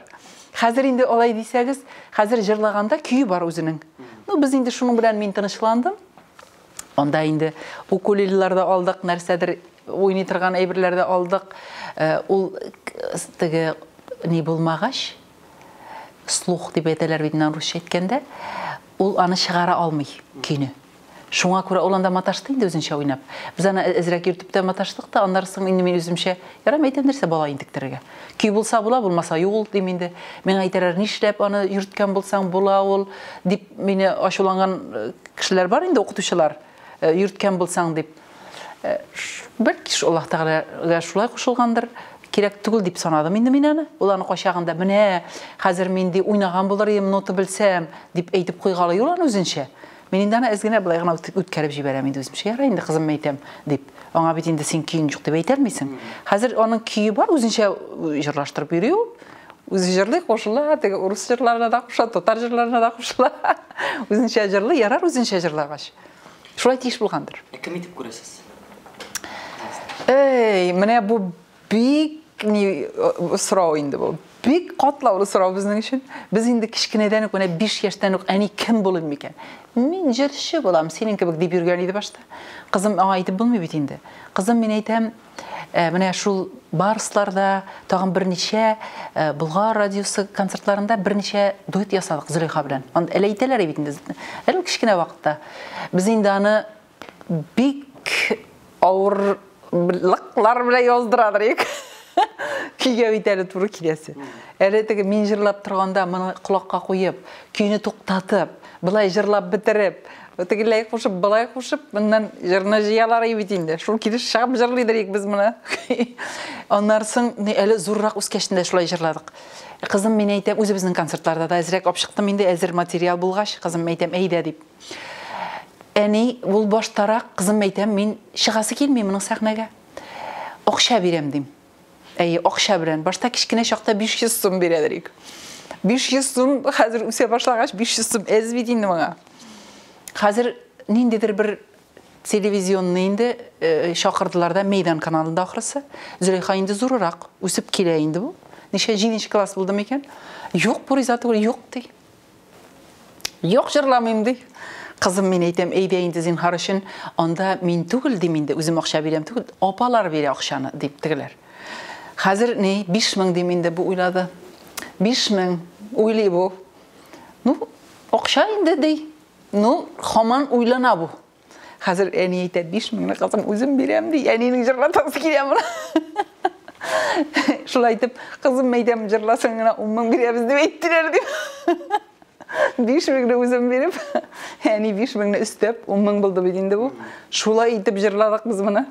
Хәзер инде алай дисәгез, хәзер җырлаганда көй бар үзенең. Без инде шуның белән мин тынычландым. Анда инде укулелеләрдә алдык, нәрсәдер уйный торган әйберләрдә алдык. Ул теге ни булмагач, слух дип әйтәләр бит русча әйткәндә, ул аны чыгара алмый көйне. Шуңа күрә ул анда маташты инде үзенчә уйнап. Без аны әзрәк йөртүптә маташтык та, аннарсын инде мин үземчә ярам әйтәм нәрсә бала интектерергә. Көй булса була, булмаса юк дим инде. Мен әйтәләр, нишләп аны йөрткән булсаң була ул дип мине ачуланган кешеләр бар инде, укытучылар. Йөрткән булсаң дип. Бәлки Аллаһ Тәгаләгә шулай кушылгандыр. Кирәк түгел дип санадым инде мин аны. Ул аны качагында, менә хәзер мин ди уйнаган булыр идем, ноты белсәм дип әйтеп куйгалы юлан үзенчә. Мин инде аны әзгенә булай гына үткәреп җибәрәм инде үземчә. Ярый инде кызым әйтәм дип. Аңа бит инде син көйң юк дип әйтәлмисең. Хәзер аның көйе бар, үзенчә җырлаштырып йөри ул. Үзе җырлый, кушыла, теге урыс җырларына да кушыла, татар җырларына да кушыла. Үзенчә җырлый, ярар үзенчә җырлагач. Шулай тиеш булгандыр. Кем итеп күрәсез? Менә бу бик сорау инде бу. Бик катлаулы сорау безнең өчен. Без инде кичкенәдән үк, менә 5 яшьтән үк әни кем булыйм микән? Мин җырчы булам, синең кебек дип йөргән иде башта. Кызым аңа әйтеп булмый бит инде. Кызым, мин әйтәм, менә шул барсларда, тагын берничә Болгар радиосы концертларында берничә дуэт ясадык Зөләйха белән. Аны әле әйтәләр бит инде. Әле кичкенә вакытта. Без инде аны бик авыр лыклар белән яздырадыр. Көйгә бит әле туры киләсе. Әле теге мин җырлап торганда, моны колакка куеп, көйне туктатып, былай җырлап бетереп, тегеләй кушып, былай кушып, моннан җырны җыялар бит инде. Шул килеш чыгып җырлыйдыр без моны. Аннарсын әле зуррак үскәчендә шулай җырладык. Кызым, мин әйтәм, үзебезнең концертларда да әзрәк алып чыктым инде, әзер материал булгач, кызым әйтәм, әйдә дип. Әни, ул баштарак, кызым әйтәм, мин чыгасы килми моның сәхнәгә. Акча бирәм дим. Акча белән. Башта кичкенә чакта 500 сум бирәдер. 500 сум, хәзер үсә башлагач 500 сум әз бит инде моңа. Хәзер ниндидер бер телевизионны инде чакырдылар да, Мәйдан каналында ахрысы. Зөләйха инде зуррак үсеп килә инде бу. Неше 7-нче класс булдым икән. Юк, бу риза түгел, юк ди. Юк, җырламыйм ди. Кызым, мин әйтәм, әйдә инде зинһар өчен, анда мин түгел дим инде, үзем акча бирәм түгел, апалар бирә акчаны дип тегеләр. Хәзер ни 5000 дим инде бу уйлады. 5000 уйлый бу. Ну, акча инде ди. Ну, хаман уйлана бу. Хәзер әни әйтә, 5000 кызым үзем бирәм ди. Әнинең җырлатасы килә моны. Шулай итеп, кызым әйтәм, җырласаң гына 10 бирәбез дип әйттеләр дип. 5000 үзем биреп, әни 5000 өстәп 10 булды бит инде бу. Шулай итеп җырладык без моны.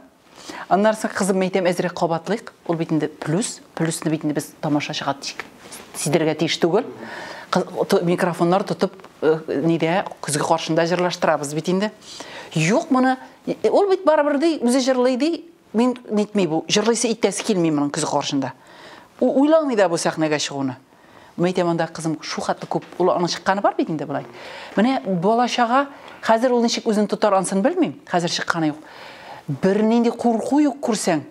Аннан соң кызым әйтәм, әзрәк кабатлыйк. Ул бит инде плюсны бит инде без тамашачыга сидергә тиеш түгел. Микрофоннар тотып, нидә, күзгә каршында җырлаштырабыз бит инде. Юк, моны ул бит барыбер ди, үзе җырлый ди. Мин нитми бу. Җырлыйсы иттәсе килми моның күзгә каршында. Уйламый да бу сәхнәгә чыгуны. Мәйтәм, анда кызым шу хәтле күп, ул аның чыкканы бар бит инде булай. Менә балачага хәзер ул ничек үзен тотар ансын белмим. Хәзер чыкканы юк. Бер нинди курку юк күрсәң.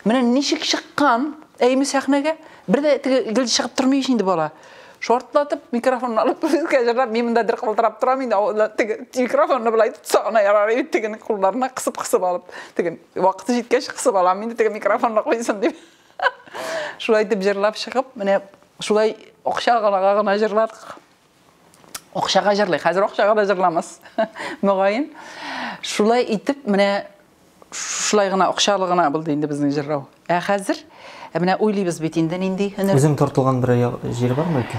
Менә ничек чыккан, әйме сәхнәгә, бер дә гел чыгып тормый инде бала. Шортлатып, микрофонны алып, җырлап, мин монда дер кылтырап торам инде, микрофонны булай тотсагына ярар ит теген кулларына кысып алып, теген вакыты җиткәч кысып алам инде, теген микрофонны куйсын дип. Шулай дип җырлап чыгып, менә шулай акчага гына җырладык. Акчага җырлый, хәзер акчага да җырламас. Мөгаен. Шулай итеп, менә шулай гына акчалы гына булды инде безнең җырлау. Хәзер менә уйлыйбыз бит инде нинди һөнәр. Үзең тартылган бер җир бармы икән?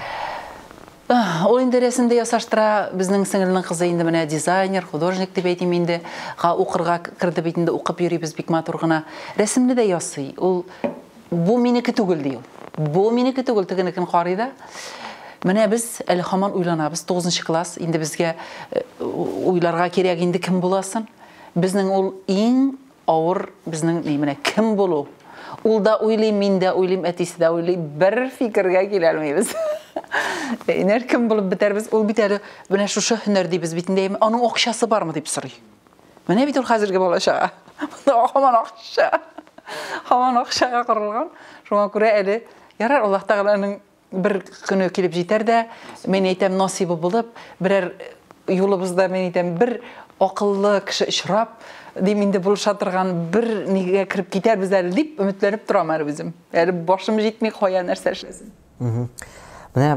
Ул инде рәсемдә ясаштыра, безнең сеңелнең кызы инде менә дизайнер, художник дип әйтим инде. Укырга кирде бит инде, укып йөрибез бик матур гына. Рәсемне дә ясый. Ул бу минеке түгел ди ул. Бу минеке түгел, тегенекен карый да. Менә без әле һаман уйланабыз, 9-нчы класс, инде безгә уйларга кирәк инде кем буласын. Безнең ул иң авыр безнең менә кем булу. Ул да уйлый, мин дә уйлыйм, әтисе дә уйлый, бер фикергә килә алмыйбыз. Нәр кем булып бетәрбез? Ул бит әле менә шушы һөнәр дибез бит инде, аның акчасы бармы дип сорый. Менә бит ул хәзерге балача. Һаман акча. Һаман акчага корылган. Шуңа күрә әле ярар Аллаһ Тәгаланың бер көне килеп җитәр дә, мен әйтәм, насибы булып, берәр юлыбызда мен әйтәм, бер акыллы кеше очрап, дим инде булыша торган бер нигә кирип китәрбез әле дип өметләнеп торам әле үзем. Әле башым җитми кая нәрсә эшләсен. Менә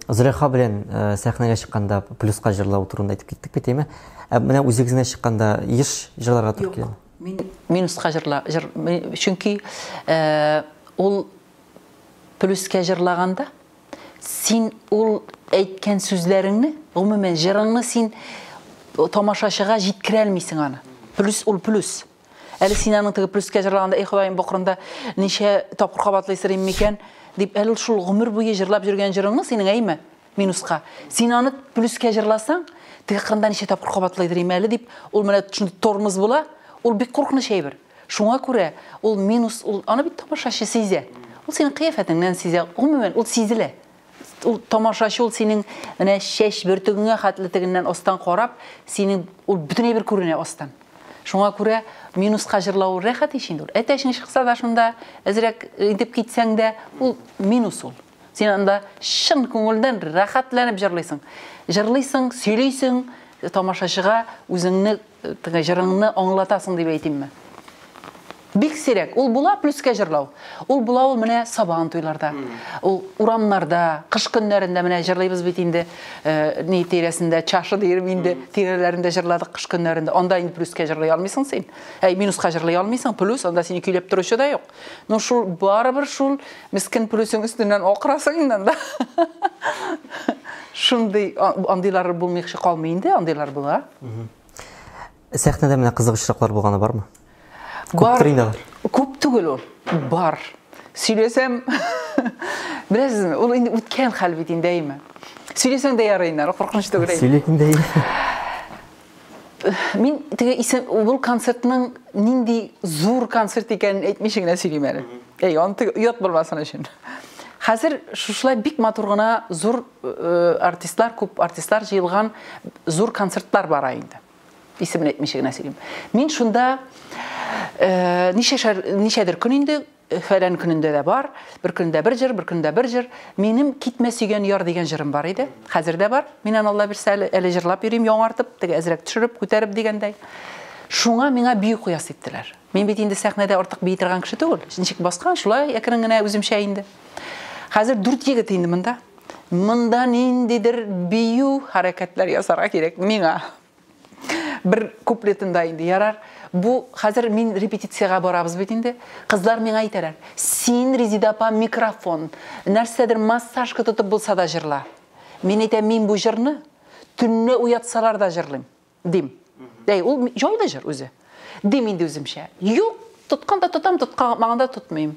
Зөләйха белән сәхнәгә чыкканда плюска җырлау турында әйтеп киттек бит, әйме? Менә үзегезгә чыкканда еш җырларга туры килә. Мин минуска чөнки ул плюска җырлаганда син ул әйткән сүзләреңне, гомумән җырыңны син тамашачыга җиткерә алмыйсың аны. Плюс ул плюс. Әле син аның теге плюска җырлаганда, Ходаем бакырында ничә тапкыр кабатлыйсың микән дип, әле шул гомер буе җырлап йөргән җырыңны синең әйме минуска. Син аны плюска җырласаң, теге кырында ничә тапкыр кабатлыйдыр әле дип, ул менә тормоз була, ул бик куркыныч әйбер. Шуңа күрә ул минус, ул аны бит тамашачы сизә. Ул синең кыяфәтеңнән сизә, гомумән ул сизелә. Ул тамашачы ул синең менә чәч бөртегеңә хәтлетегеннән астан карап, синең ул бөтенләй бер күренә астан. Шуңа күрә минуска җырлау рәхәт ишин ул. Әтәшең чыкса да шунда, әзрәк итеп китсәң дә, ул минус ул. Син анда шын күңелдән рәхәтләнеп җырлыйсың. Җырлыйсың, сөйлисең, тамашачыга үзеңне, җырыңны аңлатасың дип әйтимме. Бик сирәк. Ул була плюска җырлау. Ул була ул менә сабан туйларда. Ул урамнарда, кыш көннәрендә менә җырлыйбыз бит инде, ни тирәсендә, чашы диерем инде, тирәләрендә җырладык кыш көннәрендә. Анда инде плюска җырлый алмыйсың син. Минуска җырлый алмыйсың, плюс анда сине көйләп торучы да юк. Ну шул барыбер шул мискин плюсың өстеннән акырасың инде анда. Шундый андыйлар булмыйча калмый инде, андыйлар була. Сәхнәдә менә кызык очраклар булганы бармы? Бар. Күп түгел ул. Бар. Сөйләсәм, беләсезме, ул инде үткән хәл бит инде әйме. Сөйләсәң дә ярый инде, куркыныч түгел. Сөйләгән дә. Мин теге исем ул концертның нинди зур концерт икәнен әйтмичә генә сөйлим әле. Аны ят булмасын өчен. Хәзер шушылай бик матур гына зур артистлар, күп артистлар җыелган зур концертлар бара инде. Исемен әйтмичә генә сөйлим. Мин шунда ничәдер көн инде falan gününde de var. Bir günde bir jır, bir günde bir jır. Menim Kitme Sügen Yar degen jırım var idi. Hazırda var. Menen Allah birse ele jırlap yürüyüm, yoңartıp, ezrek düşürüp, көтеріп degендей. Şuna mena büyük kıyas ettiler. Men bit indi sahnede artık beytirgan kişi түгел. Ничек баскан, шулай экрен генә үзем шәйинде. Хәзер 4 егет инде монда. Монда ниндидер бию хәрәкәтләр ясарга кирәк миңа. Bir kupletinde indi yarar. Bu hazır min repetitsiyaya barabız bit indi. Kızlar mena aytarar. Sen rezidapa mikrofon, нәрсәдер massaj tutup bulsa da jırla. Men aytam men bu jırны tünne uyatsalar da jırlayım. Dim. Dey, ol joyda jır özü. Dim indi özümşe. Yok, tutkanda tutam, tutmaganda tutmayım.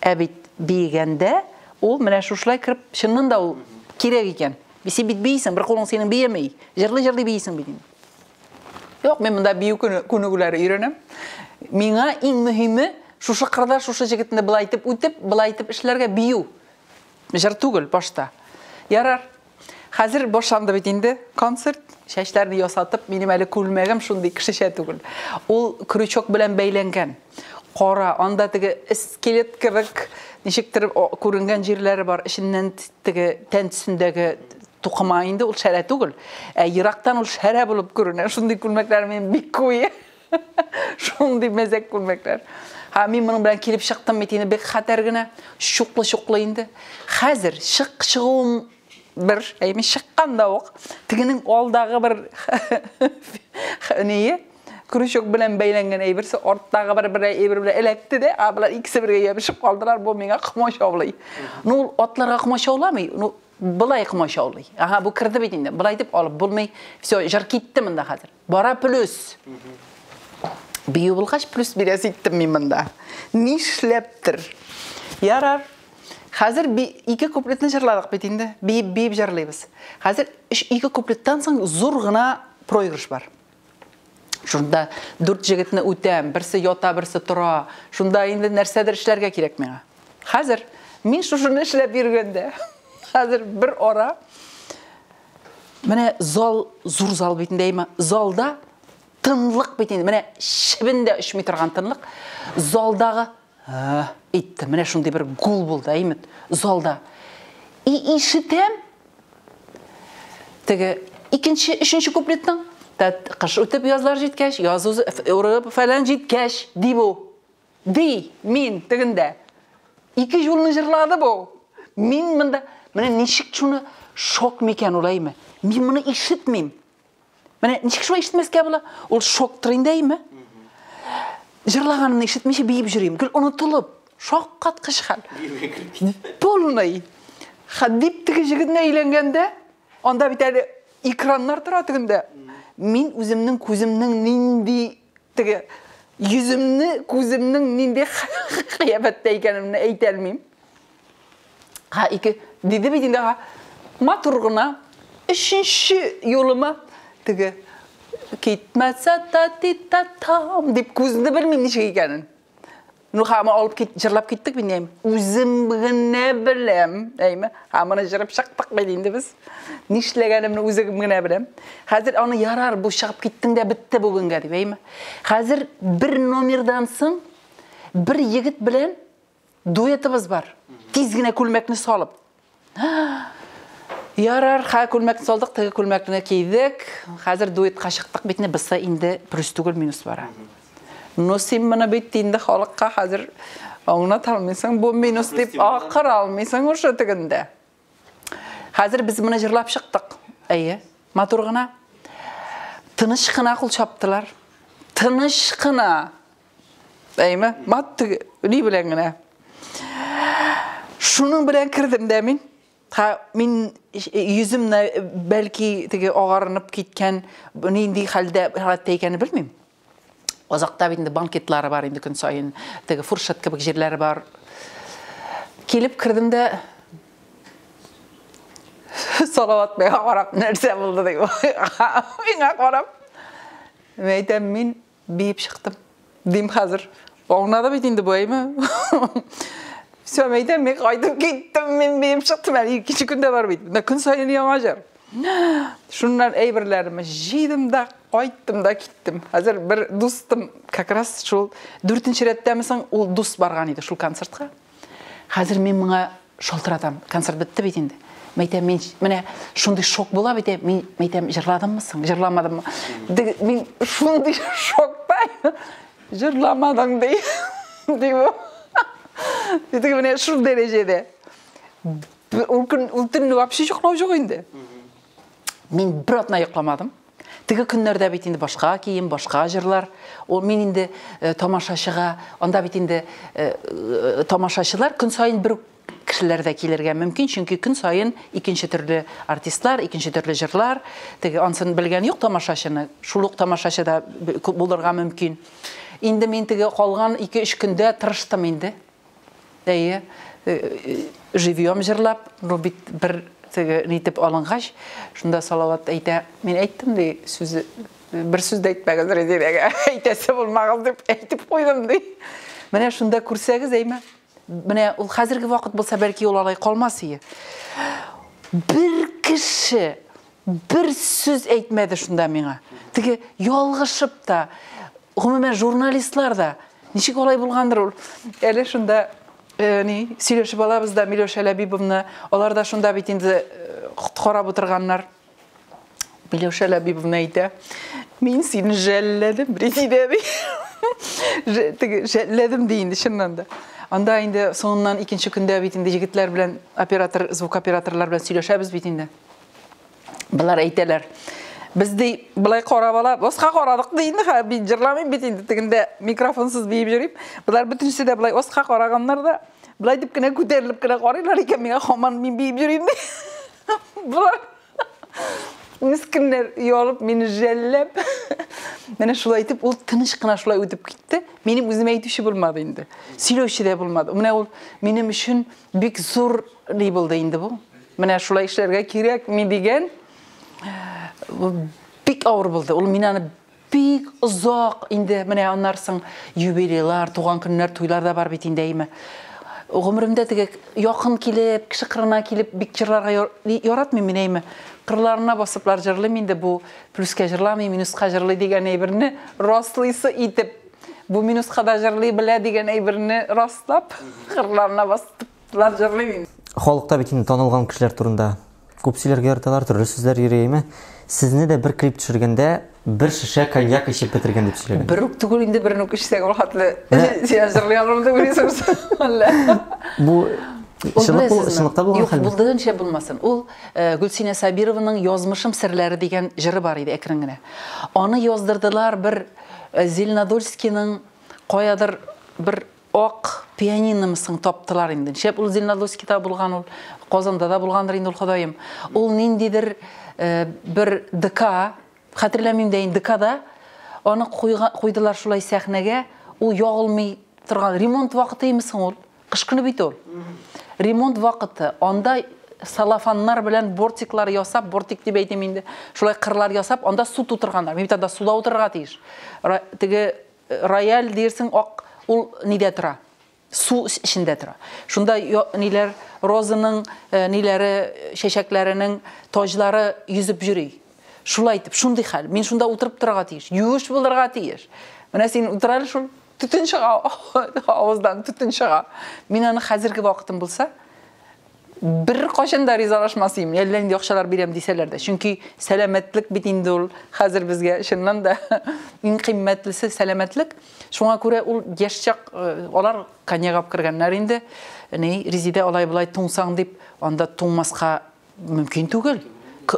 Әбит бейгәндә ул менә шушылай кирип, чыннан да ул кирәк икән. Син бит бейсең, бер кулың синең беймәй. Җырлый бейсең бит. Yok, men bunda бию күнегүләре өйрәнәм. Миңа иң мөһиме шушы кырда, шушы җегетне былай итеп үтеп, былай итеп эшләргә бию. Җыр түгел башта. Ярар. Хәзер башланды бит инде концерт. Шәчләрне ясатып, минем әле күлмәгем шундый кешечә түгел. Ул крючок белән бәйләнгән. Кара, анда теге скелет кебек ничектер күренгән җирләре бар. Ишеннән теге тән төсендәге туқыма инде ул шәрә түгел. Ерактан ул шәрә булып күренә. Шундый күлмәкләр мен бик куе. Шундый мәзәк күлмәкләр. Мин моның белән килеп чыктым бит инде бик хәтәр генә. Шуклы инде. Хәзер чыгуым bir әйме чыкканда ук тигенең алдагы bir ние крючок белән бәйләнгән әйберсе арттагы bir әйбер белән эләкте дә, алар икесе бергә ябышып калдылар. Бу миңа кымашаулый. Ну атларга кымашауламый. Ну былай кымашаулый. Аха, бу кирде бит инде. Былай дип алып булмый. Всё, жыр китте монда хәзер. Бара плюс. Бию булгач плюс бирәс иттем мин монда. Нишләптер? Ярар. Хәзер ике куплетны җырладык бит инде. Биеп җырлыйбыз. Хәзер ике куплеттан соң зур гына проигрыш бар. Шунда 4 җегетне үтәм, берсе ята, берсе тора. Шунда инде нәрсәдер эшләргә кирәк миңа. Хәзер мин шушыны эшләп йөргәндә, хәзер бер ара менә зал, зур зал бит инде, залда тынлык бит инде. Менә шибендә очмый торган тынлык. Залдагы итте. Менә шундый бер гул булды, әйме? Залда. Ишетәм. Теге икенче, өченче куплетның кыш үтеп язлар җиткәч, язу урып фәлән җиткәч, ди бу. Ди, мин тегендә. Ике җулны җырлады бу. Мин монда, менә ничек шуны шок микән улаймы? Мин моны ишетмим. Менә ничек шуны ишетмәскә була? Ул шок трендәйме? Җырлаганны ишетмичә биеп җөрим. Гел онытылып, шаккат кышкан. Полный. Хадип теге җигетне әйләнгәндә, анда бит әле экраннар тора тегендә. Мин үземнең күземнең нинди теге yüzümni, күземнең нинди кыябәттә икәнемне әйтә алмыйм. Диде бит инде матур гына 3нче юлыма теге китмәсә татам дип күзне белмим ничек икәнен. Ну хама алып җырлап киттек бит инде. Үзем генә беләм, әйме? Хаманы җырып чыктык бит инде без. Нишләгәнемне үзем генә беләм. Хәзер аны ярар бу чыгып киттең дә битте бүгенгә дип, әйме? Хәзер бер номердан соң бер егет белән дуэтыбыз бар. Тиз генә күлмәкне салып. Ярар, күлмәкне салдык, теге күлмәкне кийдек. Хәзер дуэтка чыктык битне бissa инде плюс түгел минус бара. Ну син моны бит инде халыкка хәзер аңлата алмыйсың, бу минус дип акыр алмыйсың ошо тегендә. Хәзер без моны җырлап чыктык. Әйе, матур гына. Тыныч кына кул чаптылар. Тыныч кына. Әйме? Ни белән генә. Шуның белән кирдем дә мин. Мин йөземне бәлки теге агарынып киткән, нинди хәлдә икәнен белмим. Азакта бит инде банкетлары бар инде көн сайын, теге фуршат кебек җирләре бар. Килеп кирдем дә салават бәя карап нәрсә булды дип. Миңа карап. Мәйтәм мин биеп чыктым. Дим хәзер. Аңнада бит инде бу әйме? Всё, мәйтәм мин кайтып киттем, мин биеп чыктым. Әле икенче көндә бар бит. Көн сайын яңа җыр. Шуннан әйберләремне җыйдым да айттым да киттім. Қазір бір достым, как раз шул 4-ші реттемісің, ол дос барған еді шул концертқа. Қазір мен мұңа шолтыратам, концерт бітті бет енді. Мәйтем, мен міне шундай шок бола бет, мен мәйтем, жырладыммысың, жырламадым мы? Мен шундай шоктай, жырламадың дей. Дейбі. Дейбі міне шул дәрежеде. Ол түнні вообще жоқлау жоқ енді. Мен бір атына жоқламадым. Тігі күнлерде бет енді башқа кейін, башқа жырлар. Ол мен енді тамашашыға, онда бет енді тамашашылар күн сайын бір кішілерді келерге мүмкін, чүнки күн сайын екінші түрлі артистлар, екінші түрлі жырлар, тігі ансын білген жоқ тамашашыны, шулық тамашашы да болырға мүмкін. Енді мен тігі қалған 2-3 күнде тырыштым енді. Дәйі, живьем жырлап, бір нетіп алынғаш, шында салават әйті, мен әйттім дей, бір сөзді әйтпәгіз резерегі, әйтесі болмағыз деп әйтіп қойдым дей. Міне шында көрсәгіз әйме, міне ол қазіргі вақыт болса бәлки ол алай қалмас ие. Бір кіші, бір сөз әйтмәді шында меңа. Тігі ялғышып та, ғымымен журналистлар да, нешік олай болғандыр ол. Әлі шында сөйлешіп алабыз да Милоша Ләбибовны, олар да шында бетінде құтқарап отырғанlar. Милоша Ләбибовны әйті, мен сені жәлләдім, президент. Жәлләдім дейінді шыннан да. Анда енді соңынан 2-ші күнде бетінде жігітлер білен, звук операторлар білен сөйлешәбіз бетінде. Бұлар әйтелер. Біздей бұлай қорап алап, осқа қорадық дейінді, мен жырламайын бетінде тігінде микрофонсыз бейіп жүрейм. Бұлар бүтінсі де бұлай осқа қорағанлар да, бұлай деп кіне көтеріліп кіне қорайлар екен, меға қоман мен бейіп жүрейм де. Бұлар мүскіндер үйалып, мені жәлләп. Мені шулай етіп, ол тыныш қына шулай өтіп кетті. Менің өзім әйтуші болмады енді. Сөйлеуші де болмады. Міне ол менің үшін бек зор не болды енді бұл. Міне шулай ішлерге керек, мен деген бек ауыр болды. Ол менені бек ұзақ енді міне анарсың юбилейлар, туған күнлер, тойлар да бар бетінде әйме. Ғұмырымда тіге яқын келіп, кіші қырына келіп, бек жырларға яратмын мен әйме. Қырларына басыплар жырлым енді бұл плюске жырламай, минусқа жырлай деген әйбіріні растлайсы етіп, бұл минусқа да жырлай біле деген әйбіріні растлап, қырларына басыплар жырлайын. Халықта бетінде танылған кішілер турында көп сөйлерге ерталар, түрлі сөздер ерейме. Сізіне де бір клип түшіргенде бір шыша коньяк ішіп бітірген деп сөйлеген. Бір ұқты көлінде бірін өк ішсек ол қатылы сен жырлай алырымды көресіңіз. Бұл шынықта болған хәл? Жоқ, бұл деген ше болмасын. Ол Гүлсина Сабированың «Язмышым сірлері» деген жыры бар еді әкірінгіне. Оны яздырдылар бір Зеленодольскийның қоядыр бір оқ пианинымысың топтылар енді. Шеп ол Зеленодольскийда болған, ол Қозанда да болғандыр енді ол құдайым. Ол нендедір бір ДК, қатырләмейм дейін ДК-да, оны қойдылар шулай сәхнеге, ол яғылмай тұрған. Ремонт вақыты емесің ол, қышқыны бейт ол. Ремонт вақыты, онда салафаннар білән бортиклар ясап, бортик деп әйтемейді, шулай қырлар ясап, онда су тұтырғандар. Мен бітанда суда отырға дейш. Тігі рояль дерсің, ол неде тұра? Су ішінде тұра. Шында нелер, розының нелері, шешеклерінің тожлары yüzіп жүрей. Шулай айтып, шундай хәл. Мен шунда отырып тұрға дейш. Юш болырға дейш. Мына сен отыралы шул түтін шыға, ауыздан түтін шыға. Мен аны қазіргі вақытым болса, бір қошында ризалашмасыйым, әлләнде оқшалар берем дейселерді. Чүнки сәләмәтлік бетінде ол қазір бізге шыннан да ең қиммәтлісі сәләмәтлік. Шуңа көрі ол ешчақ, олар коньяғап кіргенлер енді, резиде олай-бұлай туңсаң деп, онда туңмасқа мүмкін түгіл.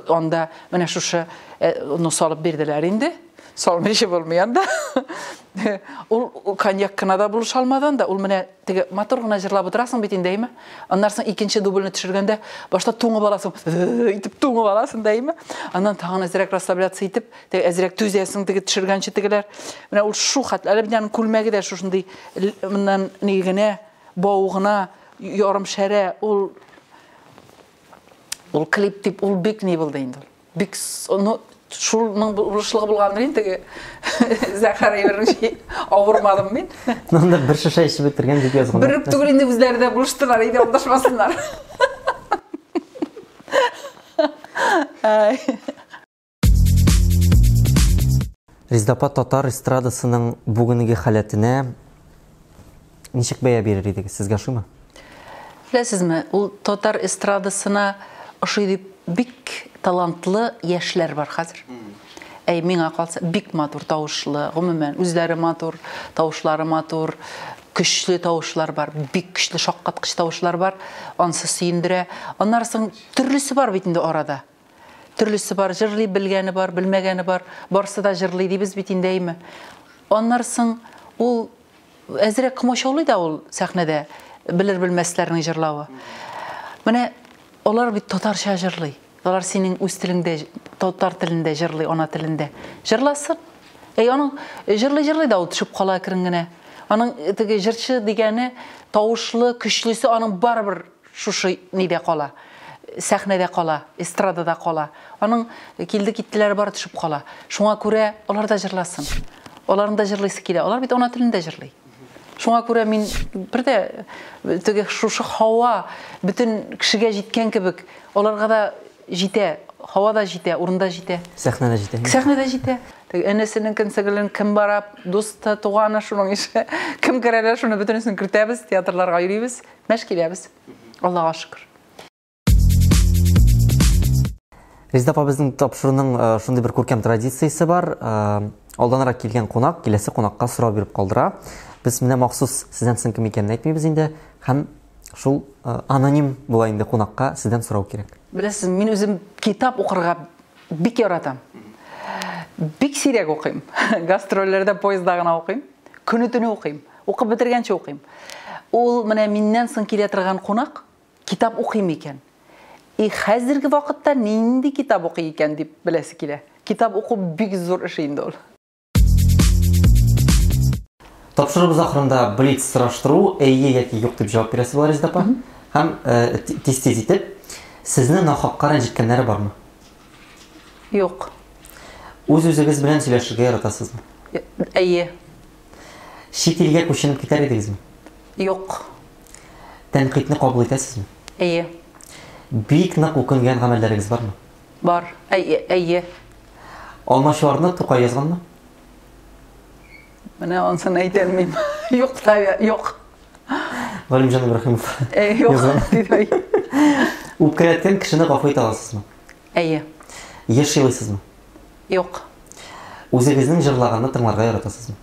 Онда мәне шушы оны салып берділер енді. Салмайшы болмайанда. Ол коньяк қынада бұл шалмадан да, ол міне моторғына жырлап отырасың бетіндеймі? Аннарсың екінші дубліні түшіргенде, башта туңып аласың, етіп туңып аласың деймі? Аннан тағын әзірек расслабляться етіп, әзірек түзесің түшіргенші тігілер. Міне ол шу қат, әлі бінен күлмәгі де шушындай, мұндан негіне, бауғына, ярым шәрі, ол клип деп, ол бек не болды енді. Бек, шулның бұлшылығы болғандар ентігі Зәқарай бірінші ауырмадым мен. Нанда бір шыша ішіп өттірген деп язғын. Бір түгілінде біздері де бұлыштылар, еді олдашмасындар. Резидапа татар эстрадасының бүгінгі халәтенә ничек бәя бирер идегез? Сезгә шуймы? Беләсезме, ул татар эстрадасына ошый дип бик талантлы яшьләр бар хәзер. Миңа калса, бик матур тавышлы, гомумән үзләре матур, тавышлары матур, көчле тавышлар бар, бик көчле шаккаткыч тавышлар бар, ансы сөендерә. Аннарсын төрлесе бар бит инде арада. Төрлесе бар, җырлый белгәне бар, белмәгәне бар, барсы да җырлый дибез бит инде әйме. Аннарсын ул әзрәк комачаулый да ул сәхнәдә белер-белмәсләрнең җырлавы. Менә алар бит татарча җырлый. Алар синең үз телеңдә, татар телендә җырлый, ана телендә. Җырласын. Аның җырлый да ул төшеп кала кирен генә. Аның теге җырчы дигәне тавышлы, көчлесе аның барбер шушы нидә кала. Сәхнәдә кала, эстрадада кала. Аның килде киттеләр бар төшеп кала. Шуңа күрә алар да җырласын. Аларның да җырлыйсы килә. Алар бит ана телендә җырлый. Шуңа күрә мин бердә теге шушы һава бөтен кешегә җиткән кебек, аларга да җитә, һава да җитә, урында җитә. Сәхнәдә җитә. Сәхнәдә җитә. Теге әнәсенең кенсәгелен кем барап, дуста, туганы шуның ише. Кем керәләр, шуны бөтенесен кертәбез, театрларга йөрибез, мәш киләбез. Аллага шөкер. Резидапа безнең тапшыруның шундый бер күркәм традициясе бар. Алданрак килгән кунак, киләсе кунакка сорау биреп калдыра. Без менә махсус сездән соң кем икәнен әйтмибез инде, һәм шул аноним була инде кунакка сездән сорау кирәк. Беләсез, мин үзем китап укырга бик яратам. Бик сирәк укыйм. Гастрольләрдә, поездда гына укыйм. Көне-төне укыйм. Укып бетергәнче укыйм. Ул менә миннән соң килә торган кунак китап укыйм икән. Хәзерге вакытта нинди китап укый икән дип беләсе килә. Китап уку бик зур эш инде ул. Тапшырыбыз ахырында блиц сораштыру, әйе яки юк дип җавап бирәсе була Резидапа. Һәм тиз-тиз итеп, сезне нахакка рәнҗеткәннәре бармы? Юк. Үз-үзегез белән сөйләшергә яратасызмы? Әйе. Чит илгә күченеп китәр идегезме? Юк. Тәнкыйтьне кабул итәсезме? Әйе. Бик нык үкенгән гамәлләрегез бармы? Бар. Әйе. Алмачуарны Тукай язганмы? Менә ансын әйтә алмыйм. Юк та юк. Галимҗан Ибраһимов. Юк. Үпкәләткән кешене гафу итә аласызмы? Әйе. Еш елыйсызмы? Юк. Үзегезнең җырлаганны тыңларга яратасызмы?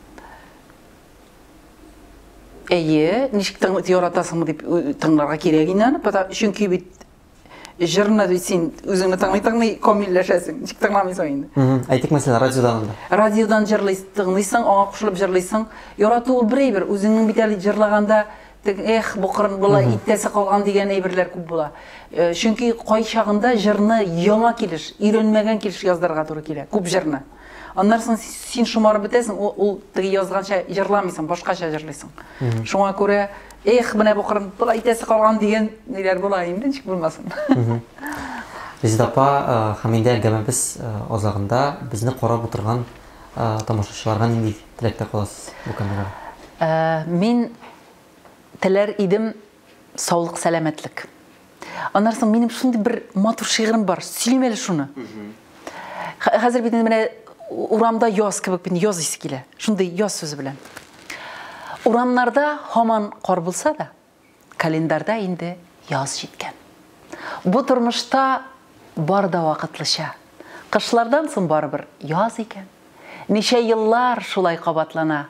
Әйе, ничек яратасыңмы дип тыңларга кирәк инде, чөнки бит җырны син үзеңне тыңлый камилләшәсең. Ничек тыңламыйсың инде? Әйтик мәсәлән, радиодан да. Радиодан җырлыйсың, аңа кушылып җырлыйсың. Ярату ул бер үзеңнең бит әле җырлаганда бу кырын була, иттәсе калган дигән әйберләр күп була. Чөнки кай чагында җырны яңа килеш, өйрәнмәгән килеш яздарга туры килә. Күп җырны. Аннарсын син шумарып бетәсең, ул теге язганча җырламыйсың, башкача җырлыйсың. Шуңа күрә, менә бу кырын була, иттәсе калган дигән ниләр була инде, ничек булмасын. Резидапа, һәм инде әңгәмәбез азагында безне карап утырган тамашачыларга нинди теләктә каласыз бу камерага? Мин теләр идем саулык, сәламәтлек. Аннарсын минем шундый бер матур шигырем бар, сөйлим әле шуны. Хәзер бит менә урамда яз кебек бит яз исе килә. Шундый яз сүзе белән. Урамнарда һаман кар булса да, календарда инде яз җиткән. Бу тормышта бар да вакытлыча. Кышлардан соң барыбер яз икән. Ничә еллар шулай кабатлана,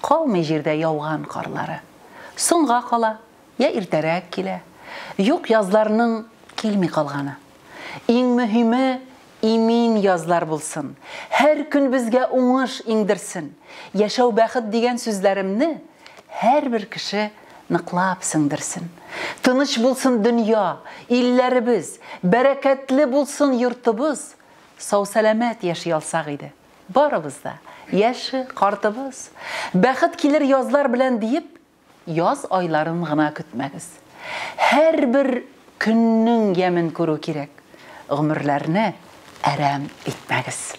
калмый җирдә яуган карлары. Соңга кала, я иртәрәк килә. Юк язларның килми калганы. Иң мөһиме имин язлар булсын. Һәр көн безгә уңыш иңдерсен. Яшәү бәхет дигән сүзләремне һәрбер кеше ныклап сеңдерсен. Тыныч булсын дөнья, илләребез, бәрәкәтле булсын йортыбыз. Сау-сәламәт яши алсак иде. Барыбыз да яше, картыбыз. Бәхет килер язлар белән диеп, яз айларын гына көтмәгез. Һәрбер көннең ямен күрү кирәк. Гомерләрне әрәм итмәгез.